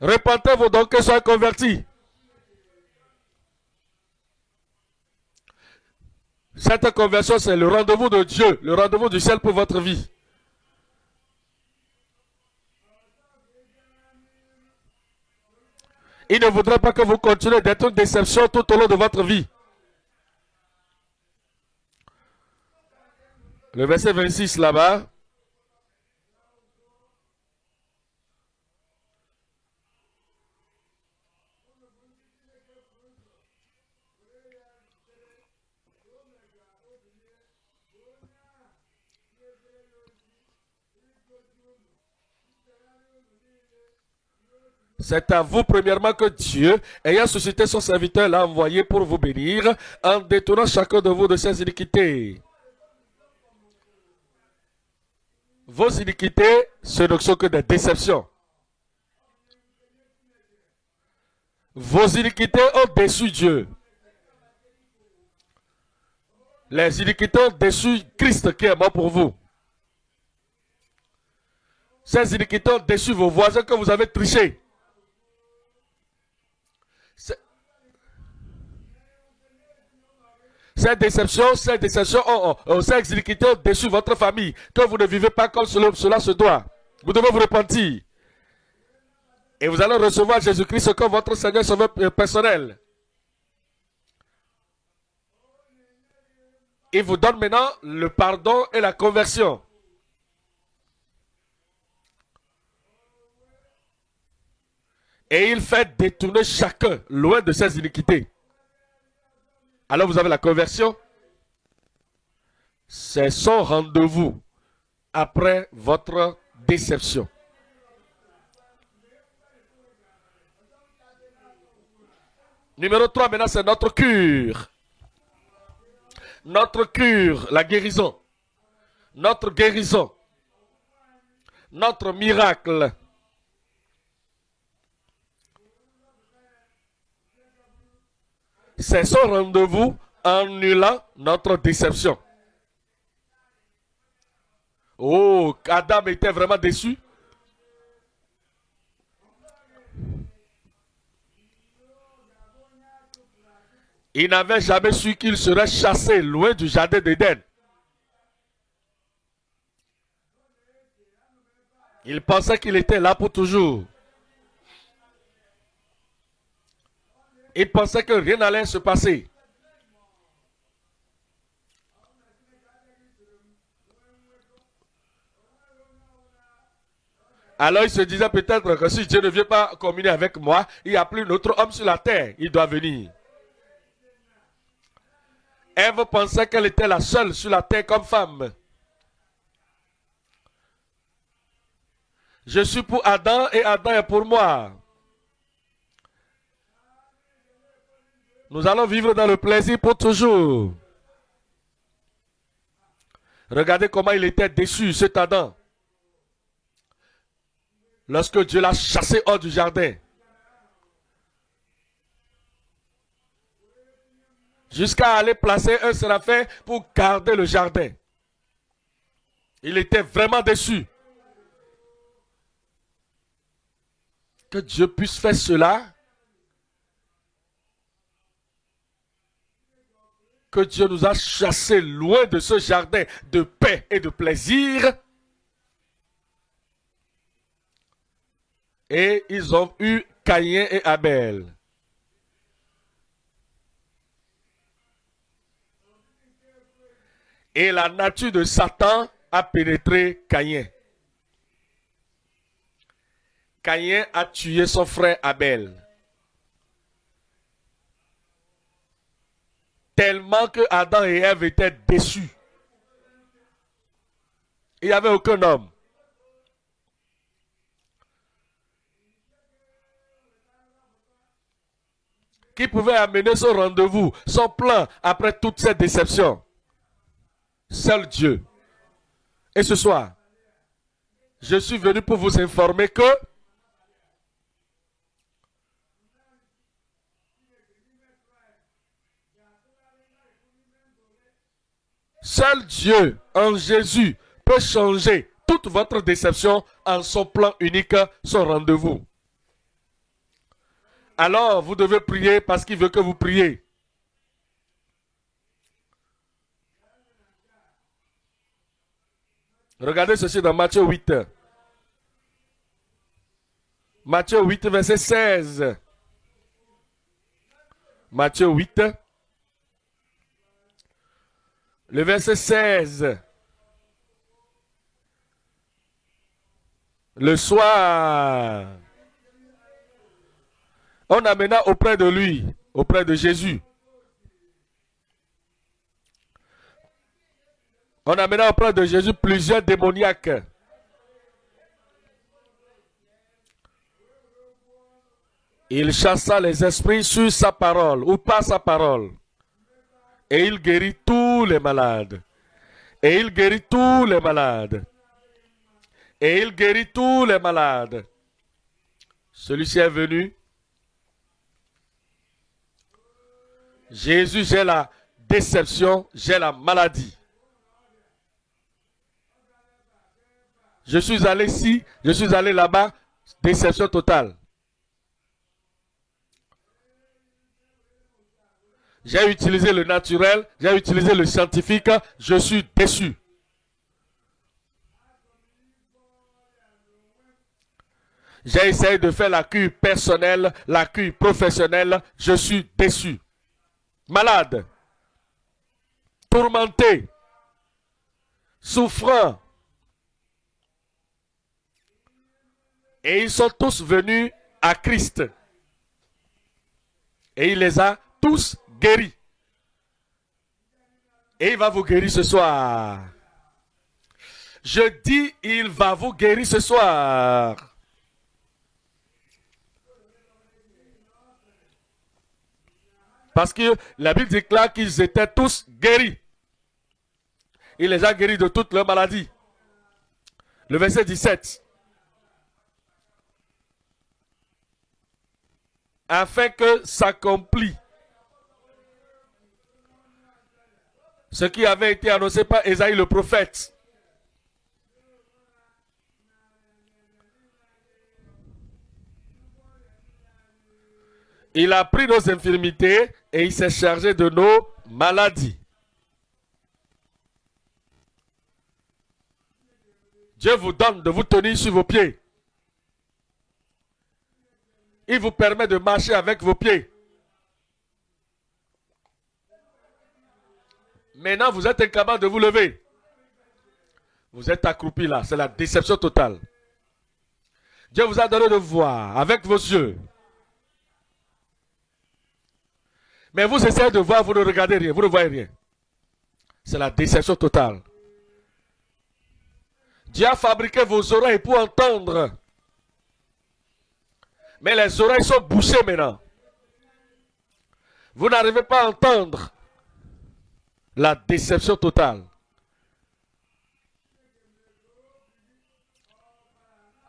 Repentez-vous donc que soyez convertis. Cette conversion, c'est le rendez-vous de Dieu, le rendez-vous du ciel pour votre vie. Il ne voudrait pas que vous continuez d'être une déception tout au long de votre vie. Le verset 26 là-bas. C'est à vous premièrement que Dieu, ayant suscité son serviteur, l'a envoyé pour vous bénir, en détournant chacun de vous de ses iniquités. Vos iniquités, ce ne sont que des déceptions. Vos iniquités ont déçu Dieu. Les iniquités ont déçu Christ qui est mort pour vous. Ces iniquités ont déçu vos voisins que vous avez triché. Ces déceptions, ces iniquités ont déçu votre famille, que vous ne vivez pas comme cela se doit. Vous devez vous repentir. Et vous allez recevoir Jésus-Christ comme votre Seigneur Sauveur personnel. Il vous donne maintenant le pardon et la conversion. Et il fait détourner chacun loin de ses iniquités. Alors vous avez la conversion. C'est son rendez-vous après votre déception. Numéro 3, maintenant, c'est notre cure. Notre cure, la guérison. Notre guérison. Notre miracle. C'est son rendez-vous en annulant notre déception. Oh, Adam était vraiment déçu. Il n'avait jamais su qu'il serait chassé loin du jardin d'Éden. Il pensait qu'il était là pour toujours. Il pensait que rien n'allait se passer. Alors il se disait peut-être que si Dieu ne vient pas communier avec moi, il n'y a plus d'autre homme sur la terre. Il doit venir. Ève pensait qu'elle était la seule sur la terre comme femme. Je suis pour Adam et Adam est pour moi. Nous allons vivre dans le plaisir pour toujours. Regardez comment il était déçu, cet Adam. Lorsque Dieu l'a chassé hors du jardin. Jusqu'à aller placer un séraphin pour garder le jardin. Il était vraiment déçu. Que Dieu puisse faire cela. Que Dieu nous a chassés loin de ce jardin de paix et de plaisir. Et ils ont eu Caïn et Abel. Et la nature de Satan a pénétré Caïn. Caïn a tué son frère Abel. Tellement que Adam et Ève étaient déçus. Il n'y avait aucun homme. Qui pouvait amener son rendez-vous, son plan après toute cette déception. Seul Dieu. Et ce soir, je suis venu pour vous informer que seul Dieu en Jésus peut changer toute votre déception en son plan unique, son rendez-vous. Alors, vous devez prier parce qu'il veut que vous priez. Regardez ceci dans Matthieu 8. Matthieu 8, verset 16. Matthieu 8, le verset 16. Le soir, on amena auprès de lui, auprès de Jésus. On amena auprès de Jésus plusieurs démoniaques. Il chassa les esprits sur sa parole ou par sa parole. Et il guérit tous les malades. Et il guérit tous les malades. Et il guérit tous les malades. Celui-ci est venu. Jésus, j'ai la déception, j'ai la maladie. Je suis allé ici, je suis allé là-bas, déception totale. J'ai utilisé le naturel, j'ai utilisé le scientifique, je suis déçu. J'ai essayé de faire la cure personnelle, la cure professionnelle, je suis déçu. Malade, tourmenté, souffrant. Et ils sont tous venus à Christ. Et il les a tous guéris. Et il va vous guérir ce soir. Je dis, il va vous guérir ce soir. Parce que la Bible déclare qu'ils étaient tous guéris. Il les a guéris de toutes leurs maladies. Le verset 17. Afin que s'accomplit ce qui avait été annoncé par Ésaïe le prophète. Il a pris nos infirmités et il s'est chargé de nos maladies. Dieu vous donne de vous tenir sur vos pieds. Il vous permet de marcher avec vos pieds. Maintenant, vous êtes incapable de vous lever. Vous êtes accroupi là. C'est la déception totale. Dieu vous a donné de voir avec vos yeux. Mais vous essayez de voir, vous ne regardez rien. Vous ne voyez rien. C'est la déception totale. Dieu a fabriqué vos oreilles pour entendre. Mais les oreilles sont bouchées maintenant. Vous n'arrivez pas à entendre. La déception totale.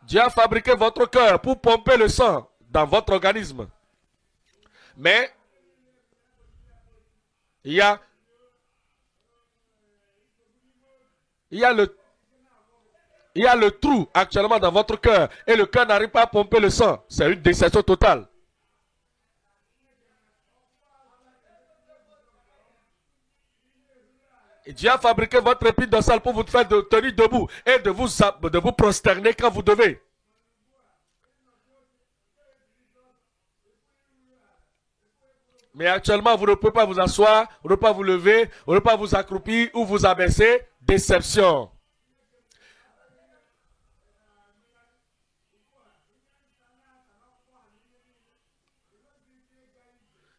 Dieu a fabriqué votre cœur pour pomper le sang dans votre organisme. Mais il y a le trou actuellement dans votre cœur et le cœur n'arrive pas à pomper le sang. C'est une déception totale. Et Dieu a fabriqué votre épine dorsale pour vous faire tenir debout et de vous prosterner quand vous devez. Mais actuellement, vous ne pouvez pas vous asseoir, vous ne pouvez pas vous lever, vous ne pouvez pas vous accroupir ou vous abaisser. Déception.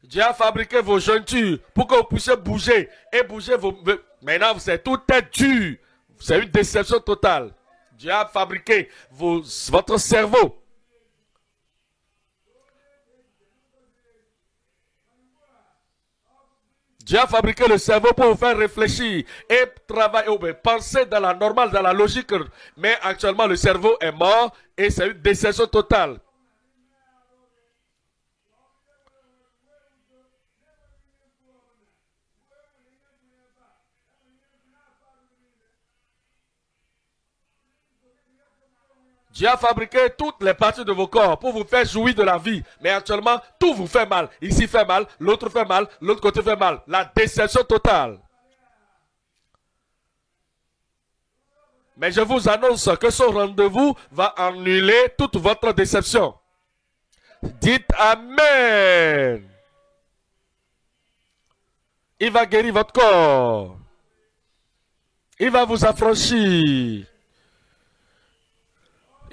Dieu a fabriqué vos jointures pour que vous puissiez bouger et bouger vos... Maintenant, tout est dur. C'est une déception totale. Dieu a fabriqué votre cerveau. Dieu a fabriqué le cerveau pour vous faire réfléchir et travailler, penser dans la normale, dans la logique. Mais actuellement, le cerveau est mort et c'est une déception totale. Dieu a fabriqué toutes les parties de vos corps pour vous faire jouir de la vie. Mais actuellement, tout vous fait mal. Ici fait mal, l'autre fait mal, l'autre côté fait mal. La déception totale. Mais je vous annonce que ce rendez-vous va annuler toute votre déception. Dites Amen. Il va guérir votre corps. Il va vous affranchir.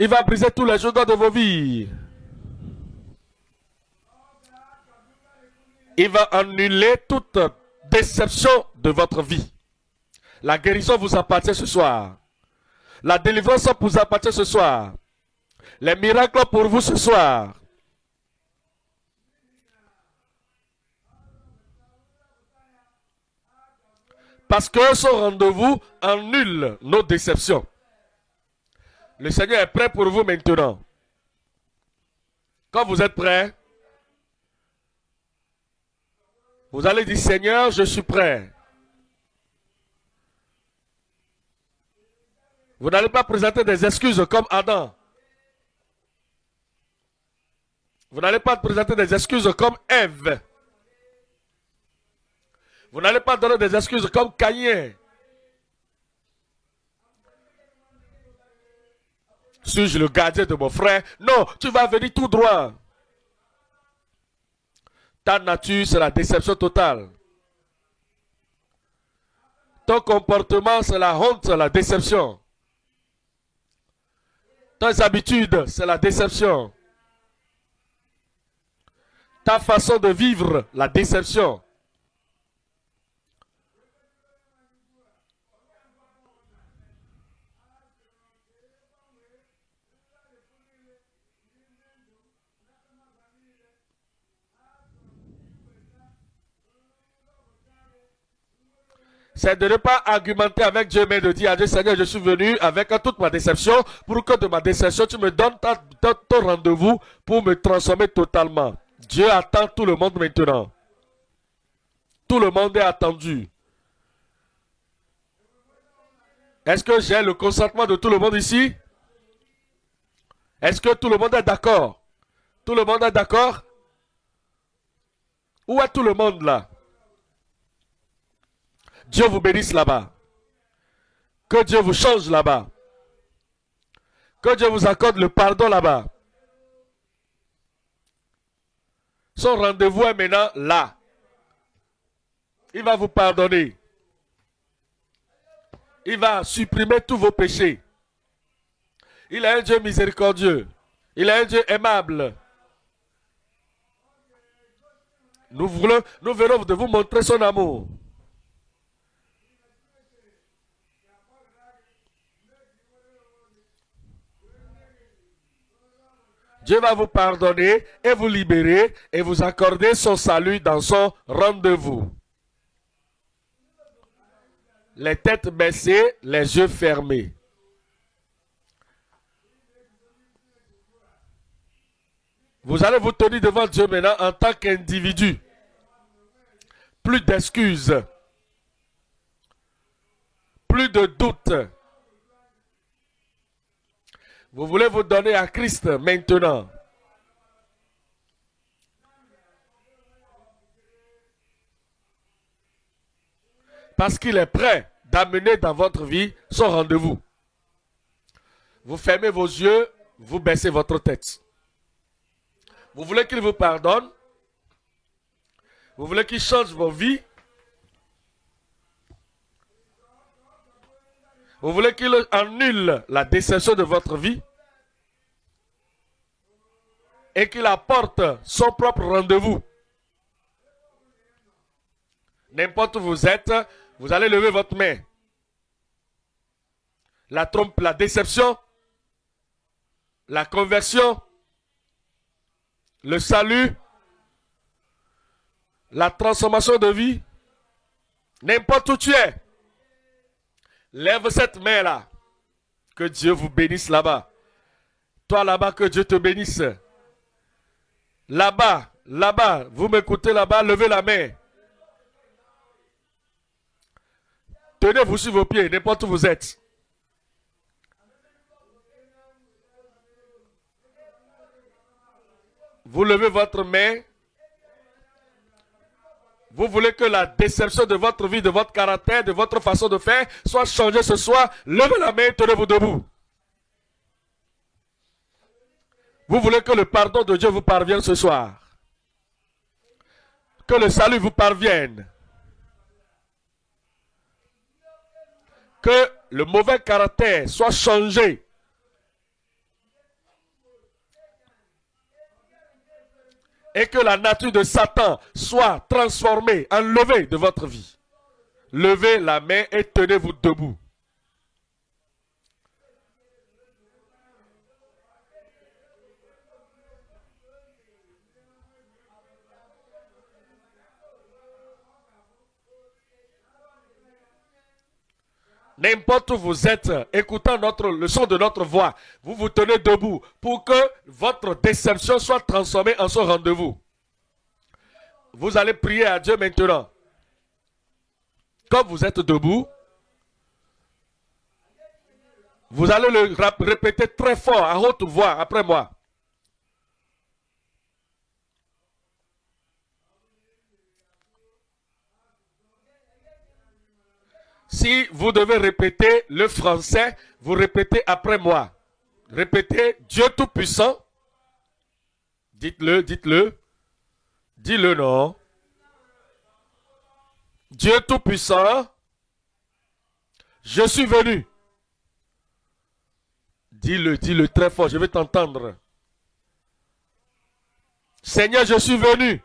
Il va briser tous les jours de vos vies. Il va annuler toute déception de votre vie. La guérison vous appartient ce soir. La délivrance vous appartient ce soir. Les miracles pour vous ce soir. Parce que ce rendez-vous annule nos déceptions. Le Seigneur est prêt pour vous maintenant. Quand vous êtes prêt, vous allez dire, Seigneur, je suis prêt. Vous n'allez pas présenter des excuses comme Adam. Vous n'allez pas présenter des excuses comme Ève. Vous n'allez pas donner des excuses comme Caïn. Suis-je le gardien de mon frère? Non, tu vas venir tout droit. Ta nature, c'est la déception totale. Ton comportement, c'est la honte, c'est la déception. Tes habitudes, c'est la déception. Ta façon de vivre, la déception. C'est de ne pas argumenter avec Dieu, mais de dire à Dieu, Seigneur, je suis venu avec toute ma déception, pour que de ma déception, tu me donnes ton rendez-vous pour me transformer totalement. Dieu attend tout le monde maintenant. Tout le monde est attendu. Est-ce que j'ai le consentement de tout le monde ici? Est-ce que tout le monde est d'accord? Tout le monde est d'accord? Où est tout le monde là? Dieu vous bénisse là-bas. Que Dieu vous change là-bas. Que Dieu vous accorde le pardon là-bas. Son rendez-vous est maintenant là. Il va vous pardonner. Il va supprimer tous vos péchés. Il est un Dieu miséricordieux. Il est un Dieu aimable. Nous venons de vous montrer son amour. Dieu va vous pardonner et vous libérer et vous accorder son salut dans son rendez-vous. Les têtes baissées, les yeux fermés. Vous allez vous tenir devant Dieu maintenant en tant qu'individu. Plus d'excuses. Plus de doutes. Vous voulez vous donner à Christ maintenant. Parce qu'il est prêt d'amener dans votre vie son rendez-vous. Vous fermez vos yeux, vous baissez votre tête. Vous voulez qu'il vous pardonne? Vous voulez qu'il change vos vies? Vous voulez qu'il annule la déception de votre vie? Et qu'il apporte son propre rendez-vous? N'importe où vous êtes, vous allez lever votre main. La trompe, la déception, la conversion, le salut, la transformation de vie, N'importe où tu es, lève cette main-là. Que Dieu vous bénisse là-bas. Toi là-bas, que Dieu te bénisse. Là-bas, là-bas, vous m'écoutez là-bas, levez la main. Tenez-vous sur vos pieds, n'importe où vous êtes. Vous levez votre main. Vous voulez que la déception de votre vie, de votre caractère, de votre façon de faire soit changée ce soir. Levez la main et tenez-vous debout. Vous voulez que le pardon de Dieu vous parvienne ce soir. Que le salut vous parvienne. Que le mauvais caractère soit changé. Et que la nature de Satan soit transformée, enlevée de votre vie. Levez la main et tenez-vous debout. N'importe où vous êtes, écoutant le son de notre voix, vous vous tenez debout pour que votre déception soit transformée en son rendez-vous. Vous allez prier à Dieu maintenant. Comme vous êtes debout, vous allez le répéter très fort, à haute voix, après moi. Si vous devez répéter le français, vous répétez après moi. Répétez Dieu Tout-Puissant. Dites-le, dites-le. Dis-le non. Dieu Tout-Puissant, je suis venu. Dis-le, dis-le très fort, je vais t'entendre. Seigneur, je suis venu.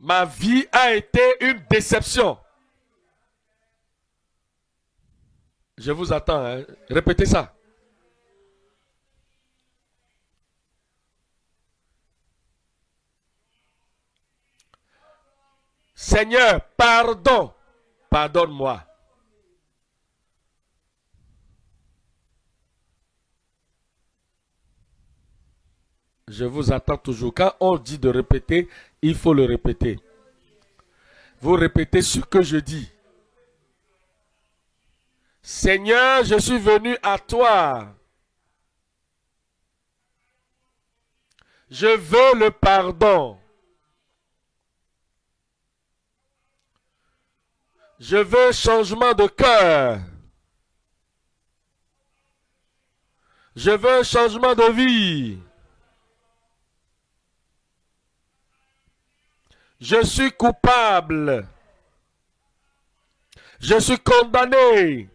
Ma vie a été une déception. Je vous attends, hein. Répétez ça. Seigneur, pardon. Pardonne-moi. Je vous attends toujours. Quand on dit de répéter, il faut le répéter. Vous répétez ce que je dis. Seigneur, je suis venu à toi. Je veux le pardon. Je veux changement de cœur. Je veux un changement de vie. Je suis coupable. Je suis condamné.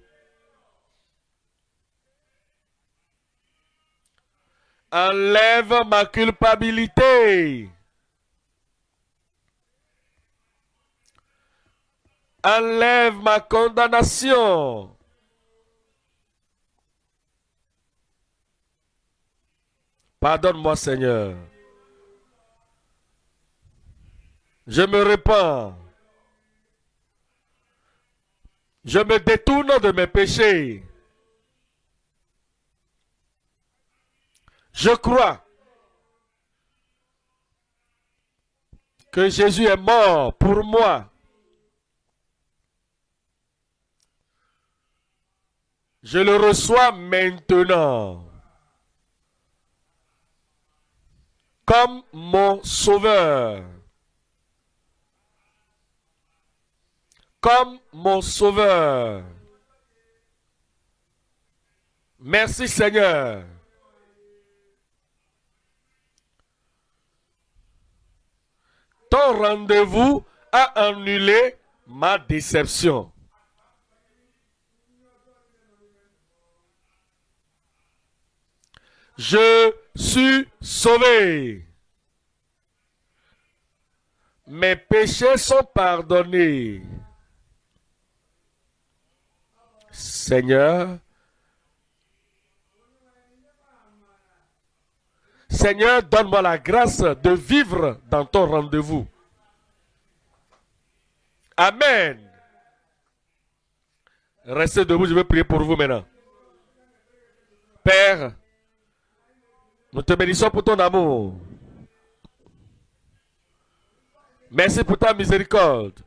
Enlève ma culpabilité. Enlève ma condamnation. Pardonne-moi, Seigneur. Je me répands. Je me détourne de mes péchés. Je crois que Jésus est mort pour moi. Je le reçois maintenant comme mon sauveur. Comme mon sauveur. Merci Seigneur. Ton rendez-vous a annulé ma déception. Je suis sauvé. Mes péchés sont pardonnés. Seigneur, Seigneur, donne-moi la grâce de vivre dans ton rendez-vous. Amen. Restez debout, je vais prier pour vous maintenant. Père, nous te bénissons pour ton amour. Merci pour ta miséricorde.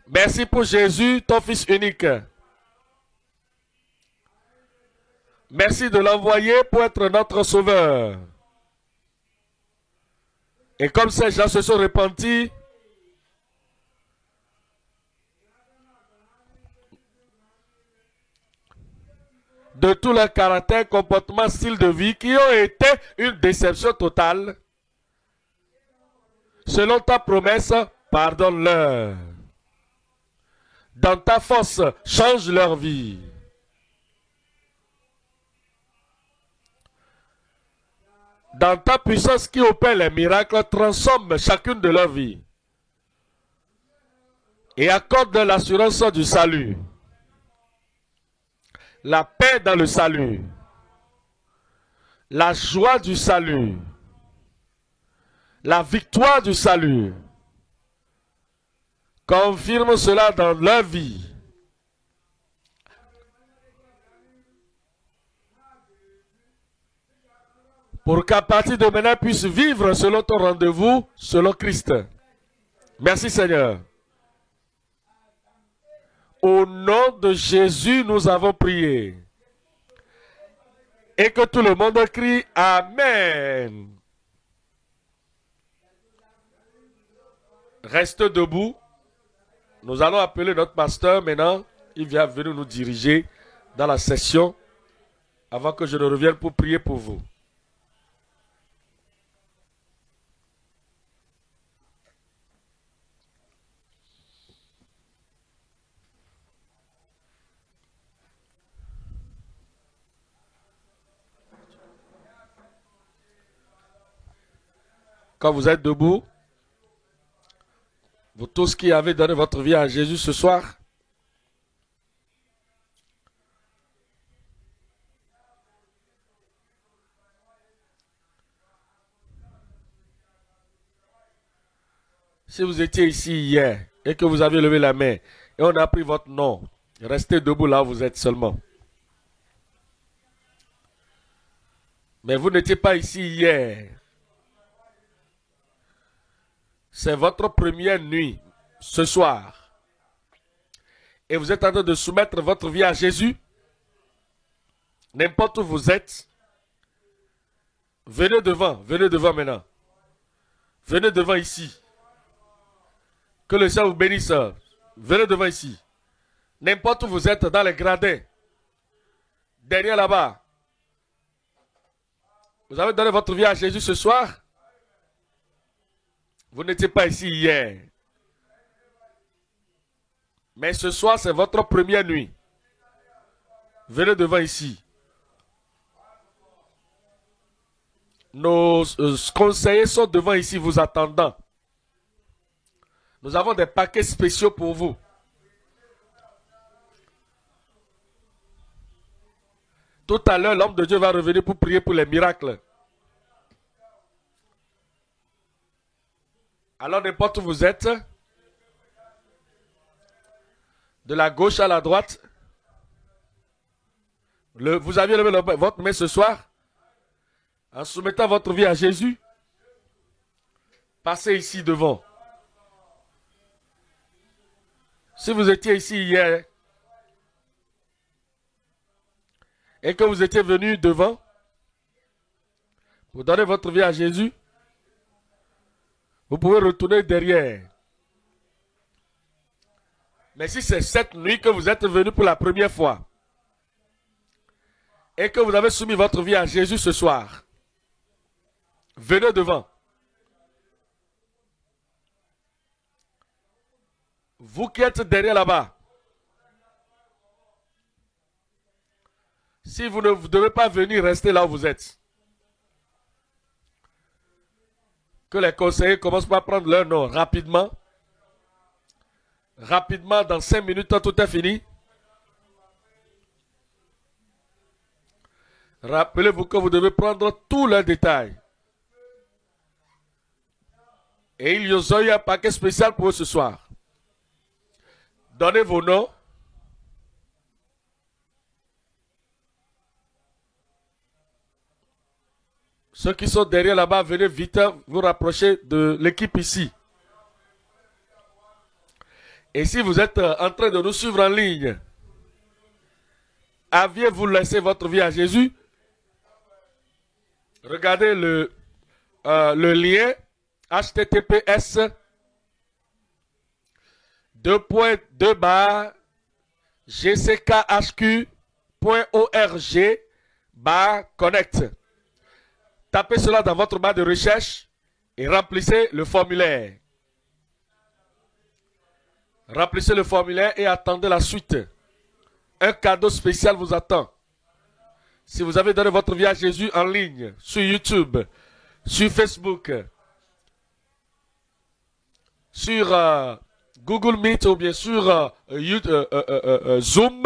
Merci pour Jésus, ton Fils unique. Merci de l'envoyer pour être notre sauveur. Et comme ces gens se sont repentis, de tout leur caractère, comportement, style de vie qui ont été une déception totale, selon ta promesse, pardonne-leur. Dans ta force, change leur vie. Dans ta puissance qui opère les miracles, transforme chacune de leurs vies. Et accorde l'assurance du salut. La paix dans le salut. La joie du salut. La victoire du salut. Confirme cela dans leur vie. Pour qu'à partir de maintenant, ils puissent vivre selon ton rendez-vous, selon Christ. Merci Seigneur. Au nom de Jésus, nous avons prié. Et que tout le monde crie Amen. Reste debout. Nous allons appeler notre pasteur maintenant. Il vient venir nous diriger dans la session avant que je ne revienne pour prier pour vous. Quand vous êtes debout, vous tous qui avez donné votre vie à Jésus ce soir, si vous étiez ici hier et que vous avez levé la main et on a pris votre nom, restez debout là où vous êtes seulement. Mais vous n'étiez pas ici hier. C'est votre première nuit ce soir. Et vous êtes en train de soumettre votre vie à Jésus. N'importe où vous êtes. Venez devant maintenant. Venez devant ici. Que le Seigneur vous bénisse. Venez devant ici. N'importe où vous êtes, dans les gradins. Derrière là-bas. Vous avez donné votre vie à Jésus ce soir. Vous n'étiez pas ici hier. Mais ce soir, c'est votre première nuit. Venez devant ici. Nos conseillers sont devant ici, vous attendant. Nous avons des paquets spéciaux pour vous. Tout à l'heure, l'homme de Dieu va revenir pour prier pour les miracles. Alors, n'importe où vous êtes, de la gauche à la droite, vous aviez levé votre main ce soir, en soumettant votre vie à Jésus, passez ici devant. Si vous étiez ici hier, et que vous étiez venu devant, pour donner votre vie à Jésus, vous pouvez retourner derrière. Mais si c'est cette nuit que vous êtes venu pour la première fois, et que vous avez soumis votre vie à Jésus ce soir, venez devant. Vous qui êtes derrière là-bas, si vous ne devez pas venir, restez là où vous êtes. Que les conseillers commencent par prendre leur nom rapidement. Rapidement, dans 5 minutes, tout est fini. Rappelez-vous que vous devez prendre tous les détails. Et il y a un paquet spécial pour eux ce soir. Donnez vos noms. Ceux qui sont derrière là-bas, venez vite vous rapprocher de l'équipe ici. Et si vous êtes en train de nous suivre en ligne, aviez-vous laissé votre vie à Jésus? Regardez le lien https gckhq.org/connect. Tapez cela dans votre barre de recherche et remplissez le formulaire. Remplissez le formulaire et attendez la suite. Un cadeau spécial vous attend. Si vous avez donné votre vie à Jésus en ligne, sur YouTube, sur Facebook, sur Google Meet ou bien sur Zoom,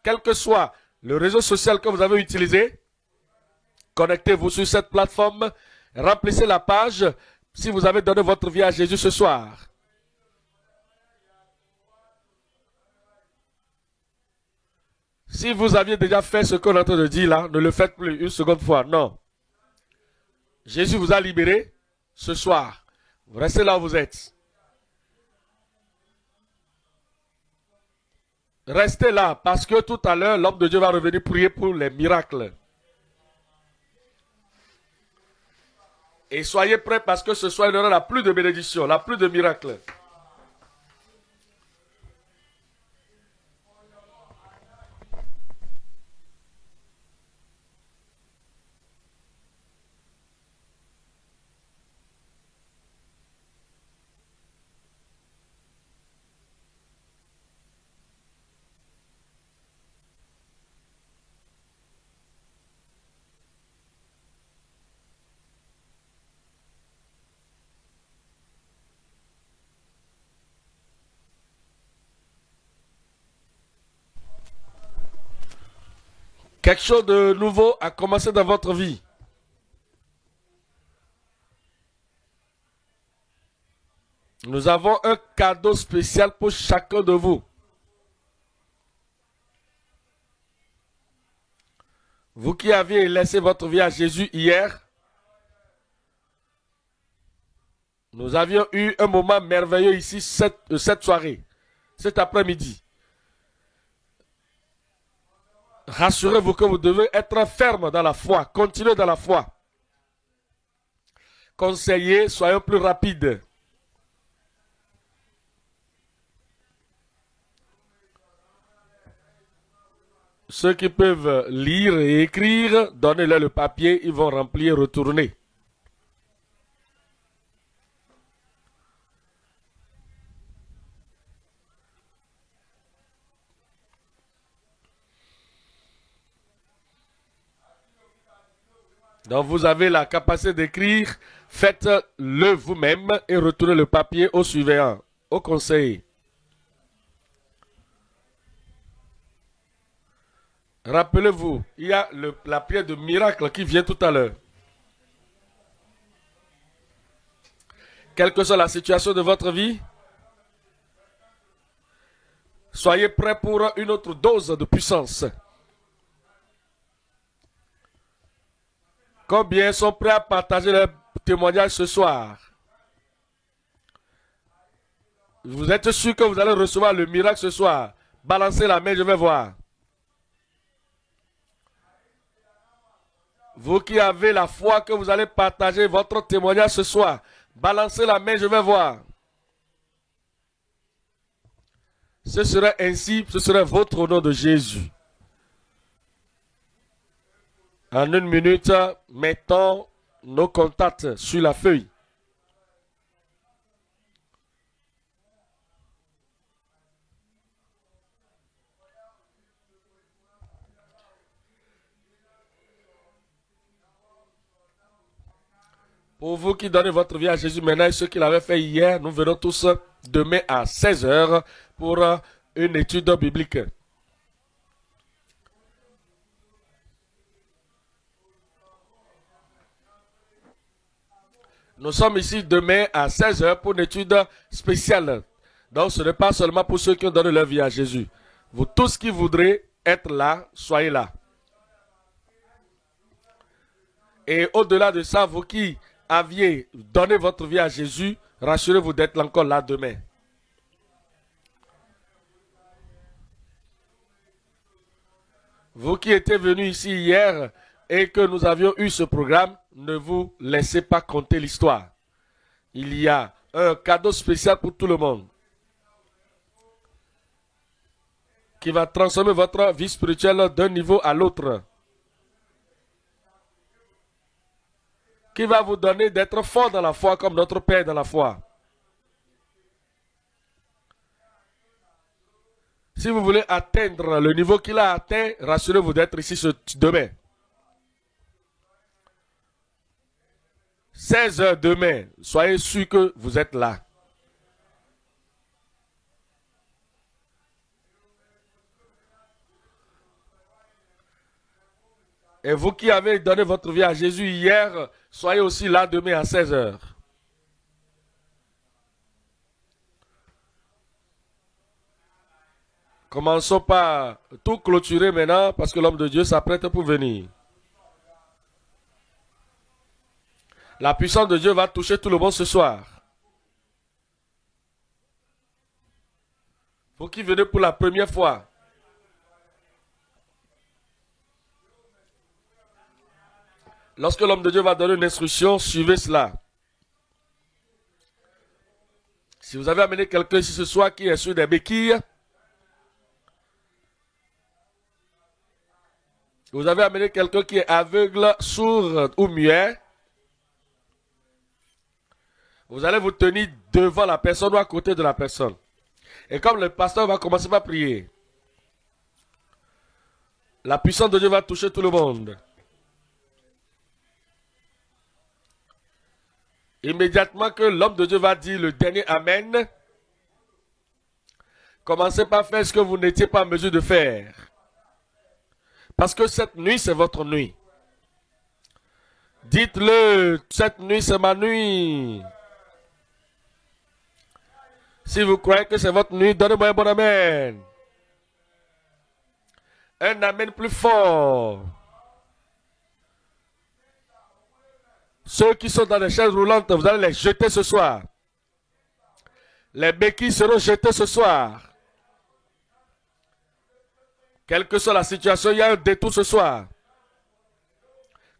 quel que soit le réseau social que vous avez utilisé, connectez-vous sur cette plateforme, remplissez la page si vous avez donné votre vie à Jésus ce soir. Si vous aviez déjà fait ce qu'on est en train de dire là, ne le faites plus une seconde fois, non. Jésus vous a libéré ce soir. Vous restez là où vous êtes. Restez là parce que tout à l'heure, l'homme de Dieu va revenir prier pour les miracles. Et soyez prêts parce que ce soir, il n'y aura plus de bénédiction, plus de miracles. Quelque chose de nouveau a commencé dans votre vie. Nous avons un cadeau spécial pour chacun de vous. Vous qui aviez laissé votre vie à Jésus hier, nous avions eu un moment merveilleux ici cette soirée, cet après-midi. Rassurez-vous que vous devez être ferme dans la foi, continuez dans la foi. Conseillez, soyons plus rapides. Ceux qui peuvent lire et écrire, donnez-leur le papier, ils vont remplir et retourner. Donc vous avez la capacité d'écrire, faites-le vous-même et retournez le papier au suivant, au conseiller. Rappelez-vous, il y a la prière de miracle qui vient tout à l'heure. Quelle que soit la situation de votre vie, soyez prêts pour une autre dose de puissance. Combien sont prêts à partager leur témoignage ce soir? Vous êtes sûr que vous allez recevoir le miracle ce soir? Balancez la main, je vais voir. Vous qui avez la foi que vous allez partager votre témoignage ce soir, balancez la main, je vais voir. Ce serait ainsi, ce serait votre au nom de Jésus. En une minute, mettons nos contacts sur la feuille. Pour vous qui donnez votre vie à Jésus maintenant et ceux qui l'avaient fait hier, nous verrons tous demain à 16 h pour une étude biblique. Nous sommes ici demain à 16 h pour une étude spéciale. Donc ce n'est pas seulement pour ceux qui ont donné leur vie à Jésus. Vous tous qui voudrez être là, soyez là. Et au-delà de ça, vous qui aviez donné votre vie à Jésus, rassurez-vous d'être encore là demain. Vous qui étiez venus ici hier et que nous avions eu ce programme, ne vous laissez pas compter l'histoire. Il y a un cadeau spécial pour tout le monde qui va transformer votre vie spirituelle d'un niveau à l'autre. Qui va vous donner d'être fort dans la foi comme notre Père dans la foi. Si vous voulez atteindre le niveau qu'il a atteint, rassurez-vous d'être ici demain. 16 h demain, soyez sûr que vous êtes là. Et vous qui avez donné votre vie à Jésus hier, soyez aussi là demain à 16 h. Commençons par tout clôturer maintenant parce que l'homme de Dieu s'apprête pour venir. La puissance de Dieu va toucher tout le monde ce soir. Vous qui venez pour la première fois, lorsque l'homme de Dieu va donner une instruction, suivez cela. Si vous avez amené quelqu'un ici ce soir qui est sur des béquilles, vous avez amené quelqu'un qui est aveugle, sourd ou muet, vous allez vous tenir devant la personne ou à côté de la personne. Et comme le pasteur va commencer par prier, la puissance de Dieu va toucher tout le monde. Immédiatement que l'homme de Dieu va dire le dernier Amen, commencez par faire ce que vous n'étiez pas en mesure de faire. Parce que cette nuit, c'est votre nuit. Dites-le, cette nuit, c'est ma nuit. Si vous croyez que c'est votre nuit, donnez-moi un bon Amen. Un Amen plus fort. Ceux qui sont dans les chaises roulantes, vous allez les jeter ce soir. Les béquilles seront jetées ce soir. Quelle que soit la situation, il y a un détour ce soir.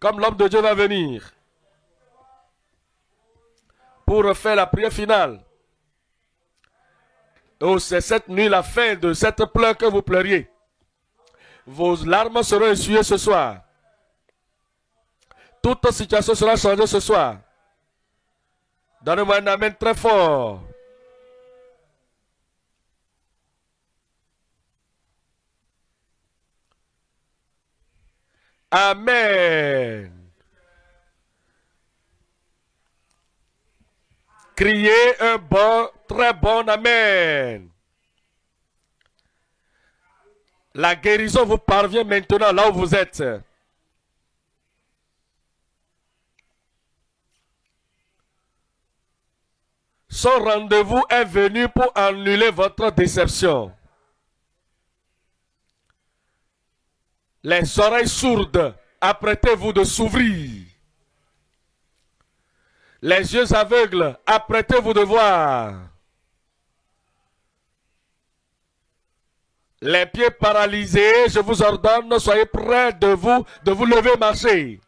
Comme l'homme de Dieu va venir pour faire la prière finale. Oh, c'est cette nuit la fin de cette pleure que vous pleuriez. Vos larmes seront essuyées ce soir. Toute situation sera changée ce soir. Donnez-moi un amen très fort. Amen. Criez un bon, très bon amen. La guérison vous parvient maintenant là où vous êtes. Son rendez-vous est venu pour annuler votre déception. Les oreilles sourdes, apprêtez-vous de s'ouvrir. Les yeux aveugles, apprêtez-vous de voir. Les pieds paralysés, je vous ordonne, soyez prêts de vous lever et marcher.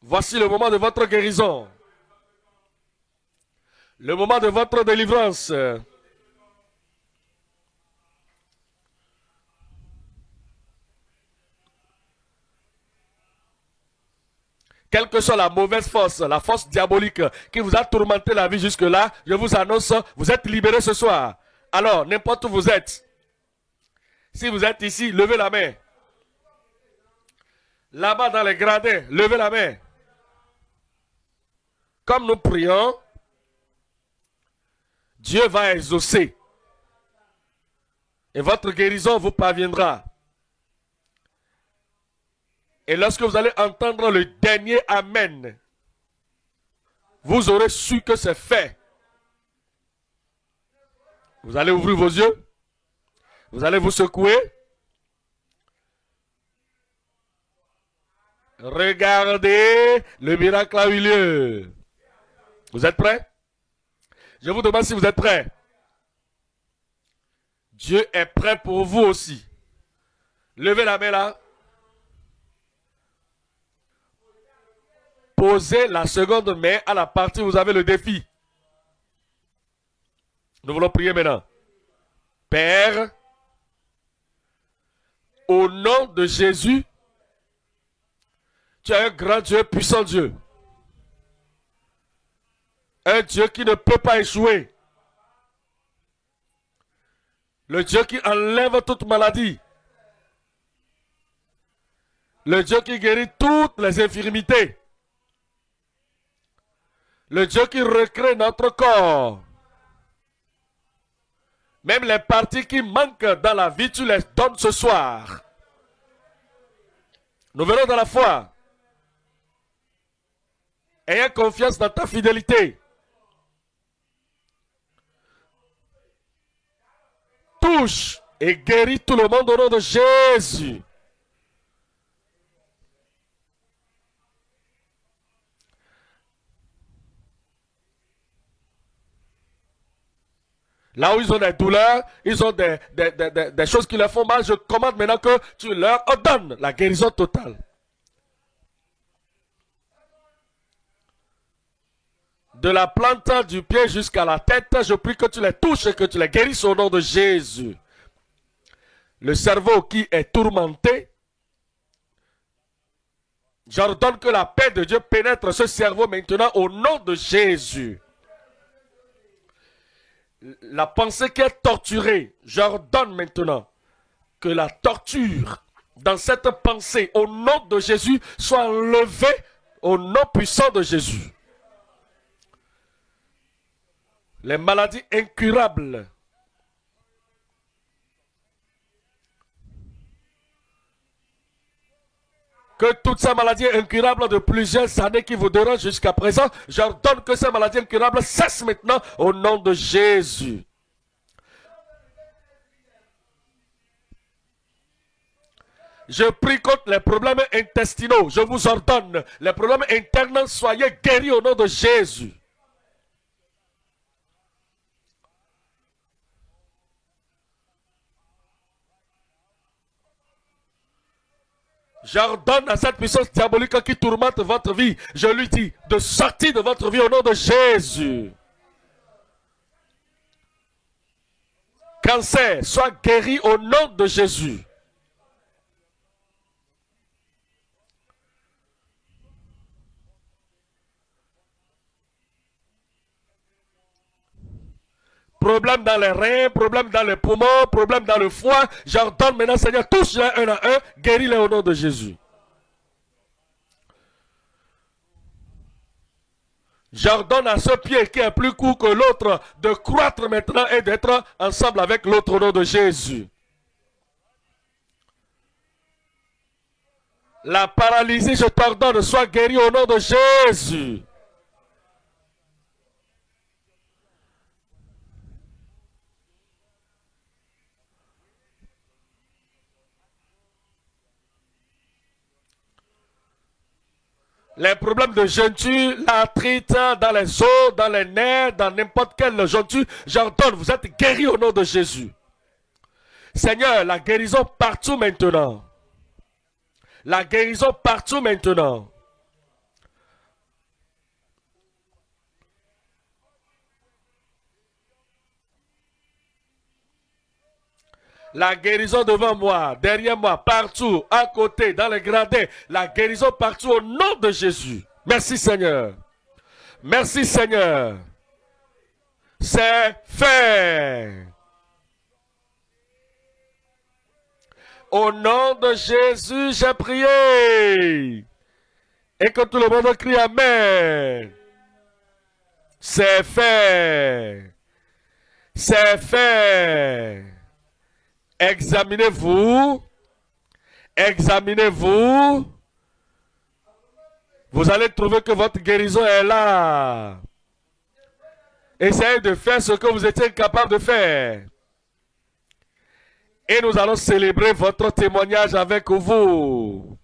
Voici le moment de votre guérison. Le moment de votre délivrance. Quelle que soit la mauvaise force, la force diabolique qui vous a tourmenté la vie jusque-là, je vous annonce, vous êtes libérés ce soir. Alors, n'importe où vous êtes, si vous êtes ici, levez la main. Là-bas dans les gradins, levez la main. Comme nous prions, Dieu va exaucer. Et votre guérison vous parviendra. Et lorsque vous allez entendre le dernier Amen, vous aurez su que c'est fait. Vous allez ouvrir vos yeux. Vous allez vous secouer. Regardez, le miracle a eu lieu. Vous êtes prêts? Je vous demande si vous êtes prêts. Dieu est prêt pour vous aussi. Levez la main là. Posez la seconde main à la partie où vous avez le défi. Nous voulons prier maintenant. Père, au nom de Jésus, tu es un grand Dieu, puissant Dieu. Un Dieu qui ne peut pas échouer. Le Dieu qui enlève toute maladie. Le Dieu qui guérit toutes les infirmités. Le Dieu qui recrée notre corps. Même les parties qui manquent dans la vie, tu les donnes ce soir. Nous venons dans la foi. Ayez confiance dans ta fidélité. Touche et guéris tout le monde au nom de Jésus. Là où ils ont des douleurs, ils ont des choses qui leur font mal, je commande maintenant que tu leur ordonnes la guérison totale. De la plante du pied jusqu'à la tête, je prie que tu les touches et que tu les guérisses au nom de Jésus. Le cerveau qui est tourmenté, j'ordonne que la paix de Dieu pénètre ce cerveau maintenant au nom de Jésus. La pensée qui est torturée, j'ordonne maintenant que la torture dans cette pensée au nom de Jésus soit enlevée au nom puissant de Jésus. Les maladies incurables, que toutes ces maladies incurables de plusieurs années qui vous dérangent jusqu'à présent, j'ordonne que ces maladies incurables cessent maintenant au nom de Jésus. Je prie contre les problèmes intestinaux. Je vous ordonne, les problèmes internes, soyez guéris au nom de Jésus. J'ordonne à cette puissance diabolique qui tourmente votre vie, je lui dis de sortir de votre vie au nom de Jésus. Cancer, sois guéri au nom de Jésus. Problème dans les reins, problème dans les poumons, problème dans le foie. J'ordonne maintenant, Seigneur, touche-les un à un, guéris-les au nom de Jésus. J'ordonne à ce pied qui est plus court que l'autre de croître maintenant et d'être ensemble avec l'autre au nom de Jésus. La paralysie, je t'ordonne, sois guéri au nom de Jésus. Les problèmes de jointure, l'arthrite dans les os, dans les nerfs, dans n'importe quelle jointure, j'ordonne, vous êtes guéris au nom de Jésus. Seigneur, la guérison partout maintenant. La guérison partout maintenant. La guérison devant moi, derrière moi, partout, à côté, dans les gradins. La guérison partout au nom de Jésus. Merci Seigneur. Merci Seigneur. C'est fait. Au nom de Jésus, j'ai prié. Et que tout le monde crie Amen. C'est fait. C'est fait. Examinez-vous. Examinez-vous. Vous allez trouver que votre guérison est là. Essayez de faire ce que vous étiez capable de faire. Et nous allons célébrer votre témoignage avec vous.